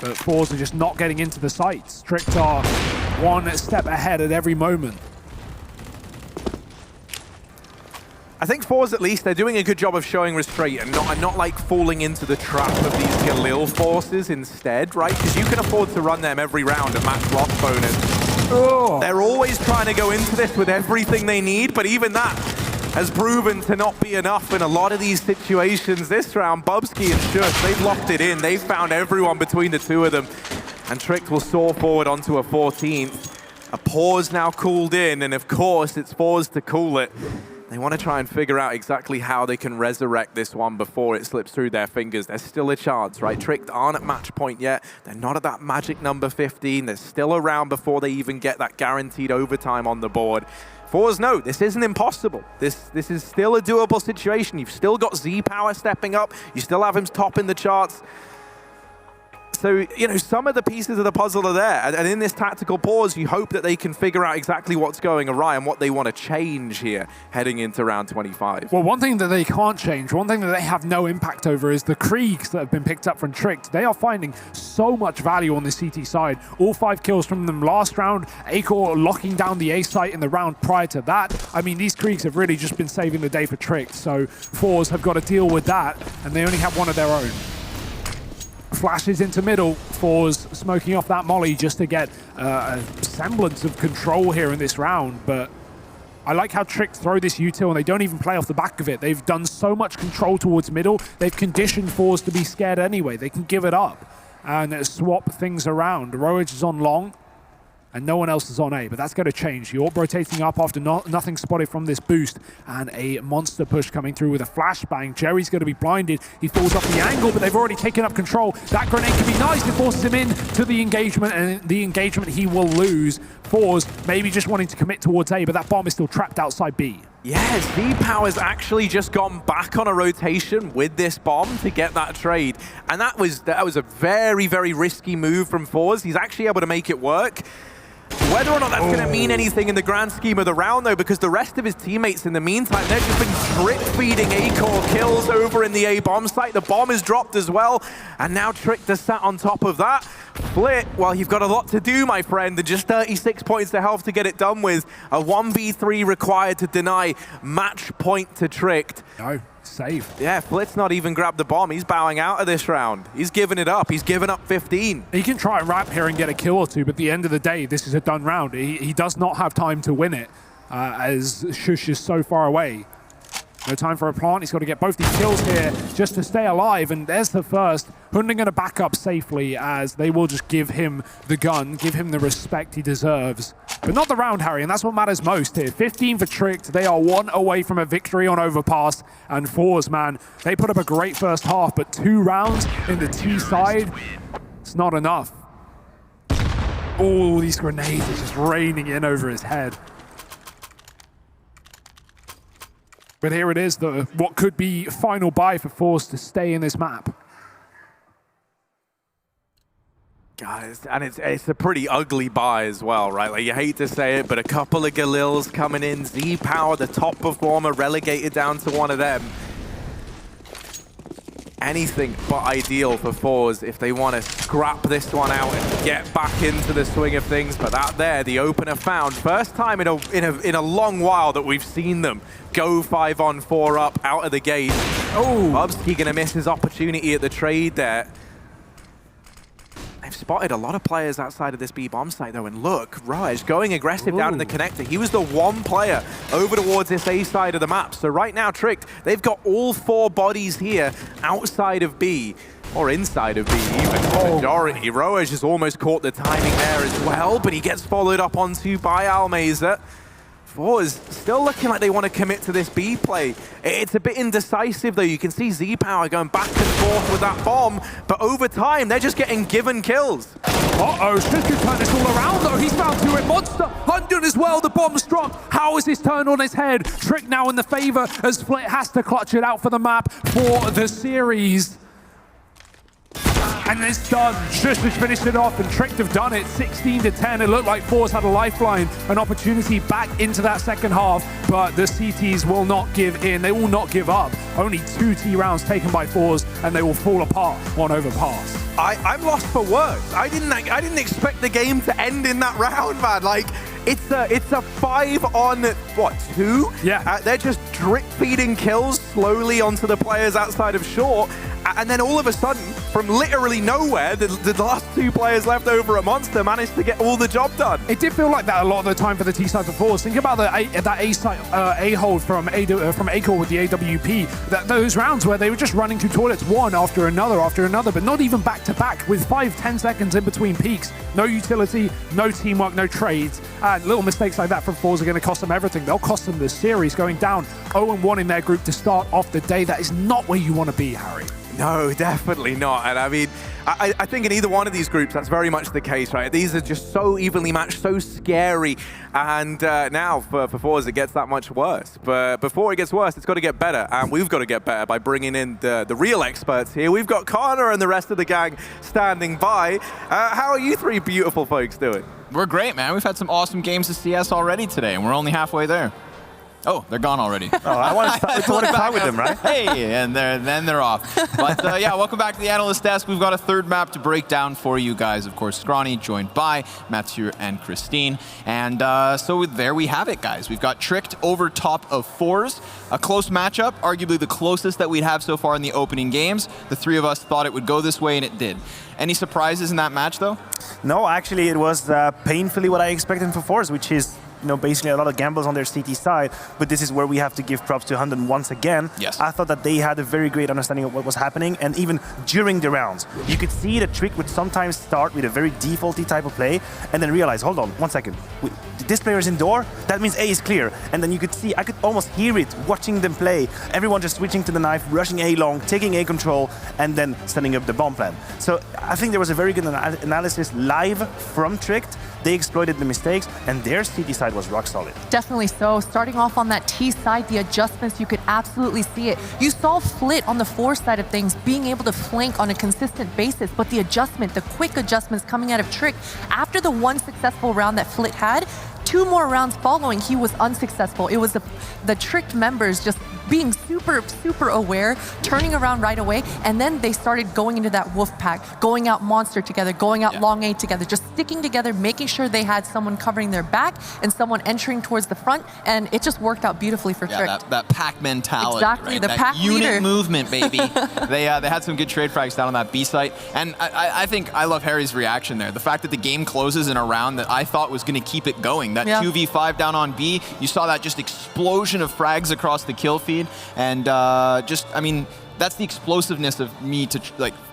But ForZe are just not getting into the sites. Tricked are one step ahead at every moment. I think ForZe, at least, they're doing a good job of showing restraint and not like falling into the trap of these Galil forces instead, right? Because you can afford to run them every round at max loss bonus. Oh. They're always trying to go into this with everything they need, but even that has proven to not be enough in a lot of these situations. This round, Bubsky and Shush, they've locked it in. They've found everyone between the two of them. And Tricked will soar forward onto a 14th. A pause now cooled in, and of course, it's ForZe to cool it. They want to try and figure out exactly how they can resurrect this one before it slips through their fingers. There's still a chance, right? Tricked aren't at match point yet. They're not at that magic number 15. They're still around before they even get that guaranteed overtime on the board. ForZe, no, this isn't impossible. This is still a doable situation. You've still got Z-Power stepping up. You still have him top in the charts. So, you know, some of the pieces of the puzzle are there. And in this tactical pause, you hope that they can figure out exactly what's going awry and what they want to change here heading into round 25. Well, one thing that they can't change, one thing that they have no impact over is the Kriegs that have been picked up from Tricked. They are finding so much value on the CT side. All 5 kills from them last round. Acor locking down the A site in the round prior to that. I mean, these Kriegs have really just been saving the day for Tricked. So ForZe have got to deal with that, and they only have one of their own. Flashes into middle, ForZe smoking off that molly just to get a semblance of control here in this round, but I like how Trick throw this util and they don't even play off the back of it. They've done so much control towards middle. They've conditioned ForZe to be scared anyway. They can give it up and swap things around. Roach is on long and no one else is on A, but that's going to change. York rotating up after nothing spotted from this boost, and a monster push coming through with a flashbang. Jerry's going to be blinded. He falls off the angle, but they've already taken up control. That grenade can be nice. It forces him in to the engagement, and the engagement he will lose. ForZe maybe just wanting to commit towards A, but that bomb is still trapped outside B. Yes, V-Power's actually just gone back on a rotation with this bomb to get that trade. And that was a very, very risky move from ForZe. He's actually able to make it work. Whether or not that's going to mean anything in the grand scheme of the round, though, because the rest of his teammates in the meantime, they've just been drip-feeding A-core kills over in the A-bomb site. The bomb is dropped as well, and now Trick just sat on top of that. Flit, well, you've got a lot to do, my friend, and just 36 points of health to get it done with. A 1v3 required to deny. Match point to Tricked. No. Save. Yeah, Flit's not even grabbed the bomb. He's bowing out of this round. He's given it up. He's given up 15. He can try and wrap here and get a kill or two, but at the end of the day, this is a done round. He does not have time to win it, as Shush is so far away. No time for a plant. He's got to get both these kills here just to stay alive, and there's the first. Hunden going to back up safely, as they will just give him the gun, give him the respect he deserves. But not the round, Harry, and that's what matters most here. 15 for Tricked. They are 1 away from a victory on Overpass. And ForZe, man, they put up a great first half, but 2 rounds in the T side, it's not enough. All these grenades are just raining in over his head. But here it is, what could be final buy for ForZe to stay in this map. Guys, and it's a pretty ugly buy as well, right? Like, you hate to say it, but a couple of Galils coming in. Z-Power, the top performer, relegated down to one of them. Anything but ideal for ForZe if they want to scrap this one out and get back into the swing of things. But that there, the opener found. First time in a long while that we've seen them go 5-on-4 up out of the gate. Oh, Bubsky going to miss his opportunity at the trade there. They've spotted a lot of players outside of this B-bomb site, though, and look, Raj going aggressive down in the connector. He was the one player over towards this A side of the map. So right now, Tricked, they've got all 4 bodies here outside of B, or inside of B, even the majority. Raj has almost caught the timing there as well, but he gets followed up onto by Almeza. ForZe still looking like they want to commit to this B play. It's a bit indecisive, though. You can see Z-Power going back and forth with that bomb, but over time, they're just getting given kills. Uh-oh, Shush can turn this all around, though. He's found 2 in Monster. Hunden as well, the bomb's dropped. How is this turned on his head? Trick now in the favor, as Flit has to clutch it out for the map for the series. And it's done. Shush has finished it off, and Tricked have done it. 16-10. It looked like ForZe had a lifeline, an opportunity back into that second half, but the CTs will not give in. They will not give up. Only 2 T rounds taken by ForZe, and they will fall apart on Overpass. I'm lost for words. I didn't expect the game to end in that round, man. Like, it's a 5-on-2? Yeah. They're just drip feeding kills slowly onto the players outside of short. And then all of a sudden, from literally nowhere, the last 2 players left over at Monster managed to get all the job done. It did feel like that a lot of the time for the T side for ForZe. Think about that A side A hold from A-Core with the AWP. Those rounds where they were just running through toilets one after another, but not even back to back with 5-10 seconds in between peaks. No utility, no teamwork, no trades. And little mistakes like that from ForZe are going to cost them everything. They'll cost them the series, going down 0-1 in their group to start off the day. That is not where you want to be, Harry. No, definitely not. And I mean, I think in either one of these groups, that's very much the case, right? These are just so evenly matched, so scary. And now for ForZe, it gets that much worse. But before it gets worse, it's got to get better. And we've got to get better by bringing in the real experts here. We've got Connor and the rest of the gang standing by. How are you 3 beautiful folks doing? We're great, man. We've had some awesome games of CS already today, and we're only halfway there. Oh, they're gone already. Oh, I want to talk with them, right? Hey, and then they're off. But yeah, welcome back to the Analyst Desk. We've got a third map to break down for you guys. Of course, Scrawny, joined by Mathieu and Christine. And so there we have it, guys. We've got Tricked over top of ForZe. A close matchup, arguably the closest that we'd have so far in the opening games. The 3 of us thought it would go this way, and it did. Any surprises in that match, though? No, actually, it was painfully what I expected for ForZe, which is basically a lot of gambles on their CT side, but this is where we have to give props to Hunden once again. Yes. I thought that they had a very great understanding of what was happening, and even during the rounds, you could see the Trick would sometimes start with a very defaulty type of play, and then realize, hold on, 1 second, this player is indoor, that means A is clear, and then you could see, I could almost hear it watching them play, everyone just switching to the knife, rushing A long, taking A control, and then setting up the bomb plan. So I think there was a very good analysis live from Tricked. They exploited the mistakes, and their CT side was rock solid. Definitely so. Starting off on that T side, the adjustments, you could absolutely see it. You saw Flit on the ForZe side of things being able to flank on a consistent basis, but the adjustment, the quick adjustments coming out of Trick, after the one successful round that Flit had, 2 more rounds following, he was unsuccessful. It was the Tricked members just being super aware, turning around right away, and then they started going into that wolf pack, going out monster together, going out long A together, just sticking together, making sure they had someone covering their back and someone entering towards the front, and it just worked out beautifully for Trick. That pack mentality. Exactly, right? the that pack unit leader. movement, baby. They had some good trade frags down on that B site, and I think I love Harry's reaction there. The fact that the game closes in a round that I thought was going to keep it going. That 2v5 down on B, you saw that just explosion of frags across the kill feed, and I mean, that's the explosiveness of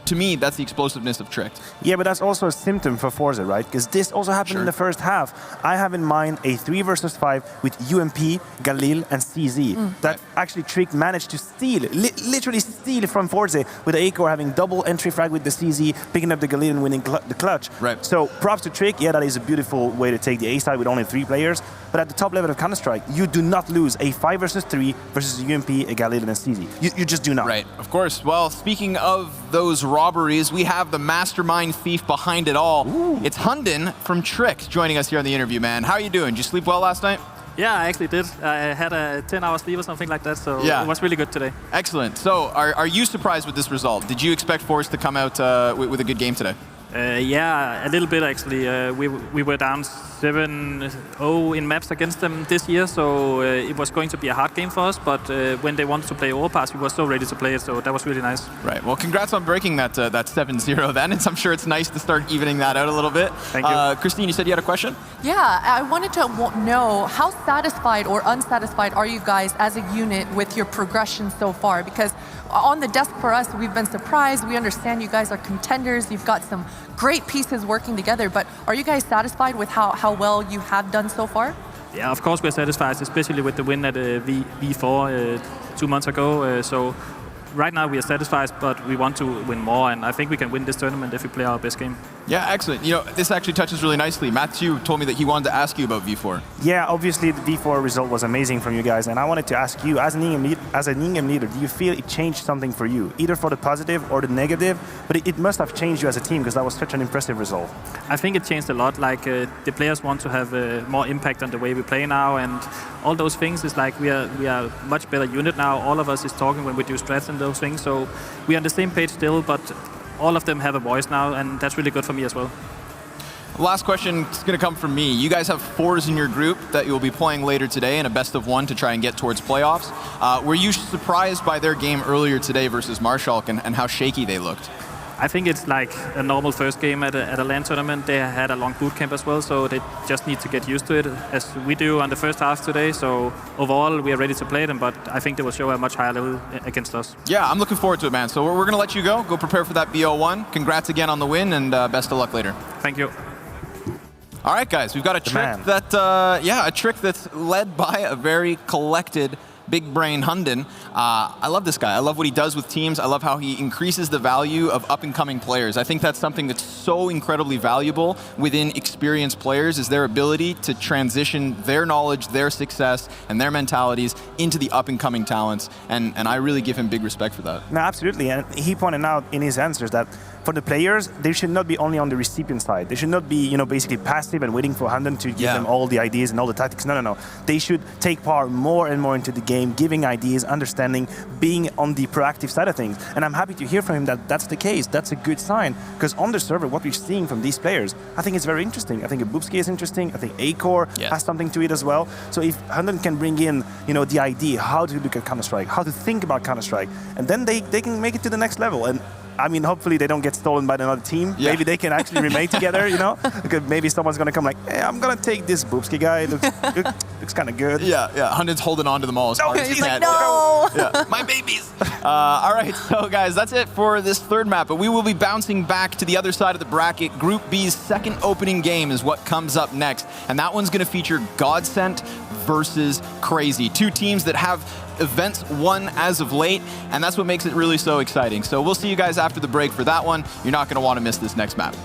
to me, that's the explosiveness of Tricked. Yeah, but that's also a symptom for ForZe, right? Because this also happened in the first half. I have in mind a 3 versus 5 with UMP, Galil, and CZ. That actually Tricked managed to steal, literally steal from ForZe, with Acor having double entry frag with the CZ, picking up the Galil and winning the clutch. Right. So props to Trick. Yeah, that is a beautiful way to take the A side with only 3 players. But at the top level of Counter-Strike, you do not lose a 5 versus 3 versus a UMP, a Galil, and a CZ. You just do not. Right, of course. Well, speaking of those robberies, we have the mastermind thief behind it all. Ooh. It's Hunden from Tricked joining us here on the interview, man. How are you doing? Did you sleep well last night? Yeah, I actually did. I had a 10-hour sleep or something like that, so it was really good today. Excellent. So, are you surprised with this result? Did you expect ForZe to come out with a good game today? Yeah, a little bit actually. We were down 7-0 in maps against them this year, so it was going to be a hard game for us, but when they wanted to play Overpass, we were so ready to play it, so that was really nice. Right, well congrats on breaking that 7-0 then, and I'm sure it's nice to start evening that out a little bit. Thank you. Christine, you said you had a question? Yeah, I wanted to know how satisfied or unsatisfied are you guys as a unit with your progression so far? Because on the desk for us, we've been surprised. We understand you guys are contenders. You've got some great pieces working together, but are you guys satisfied with how well you have done so far? Yeah, of course we're satisfied, especially with the win at V4 2 months ago. So right now we are satisfied, but we want to win more, and I think we can win this tournament if we play our best game. Yeah, excellent. You know, this actually touches really nicely. Matthew told me that he wanted to ask you about V4. Yeah, obviously the V4 result was amazing from you guys, and I wanted to ask you, as an Ingame leader, do you feel it changed something for you, either for the positive or the negative? But it must have changed you as a team, because that was such an impressive result. I think it changed a lot. Like the players want to have more impact on the way we play now, and all those things is like we are a much better unit now. All of us is talking when we do strats and those things, so we are on the same page still, but all of them have a voice now, and that's really good for me as well. Last question is going to come from me. You guys have ForZe in your group that you'll be playing later today in a best of 1 to try and get towards playoffs. Were you surprised by their game earlier today versus Marshalk and how shaky they looked? I think it's like a normal first game at a LAN tournament. They had a long boot camp as well, so they just need to get used to it, as we do on the first half today. So overall, we are ready to play them, but I think they will show a much higher level against us. Yeah, I'm looking forward to it, man. So we're going to let you go. Go prepare for that BO1. Congrats again on the win, and best of luck later. Thank you. All right, guys, we've got a trick a trick that's led by a very collected, big brain Hunden. I love this guy. I love what he does with teams. I love how he increases the value of up-and-coming players. I think that's something that's so incredibly valuable within experienced players, is their ability to transition their knowledge, their success, and their mentalities into the up-and-coming talents. And I really give him big respect for that. No, absolutely. And he pointed out in his answers that for the players, they should not be only on the recipient side. They should not be, basically passive and waiting for Hunden to give them all the ideas and all the tactics. No. They should take part more and more into the game, giving ideas, understanding, being on the proactive side of things. And I'm happy to hear from him that that's the case. That's a good sign. Because on the server, what we're seeing from these players, I think it's very interesting. I think Boopski is interesting. I think Acor has something to it as well. So if Hunden can bring in, the idea, how to look at Counter-Strike, how to think about Counter-Strike, and then they can make it to the next level. And I mean, hopefully they don't get stolen by another team. Yeah. Maybe they can actually remain together, you know? Because maybe someone's going to come like, hey, I'm going to take this Boopski guy. Looks kind of good. Yeah, Hundun's holding on to them all as hard as he He's can. like, no. Yeah, my babies. All right, so guys, that's it for this third map, but we will be bouncing back to the other side of the bracket. Group B's second opening game is what comes up next, and that one's going to feature Godsent versus Crazy, two teams that have events won as of late, and that's what makes it really so exciting. So we'll see you guys after the break for that one. You're not going to want to miss this next map.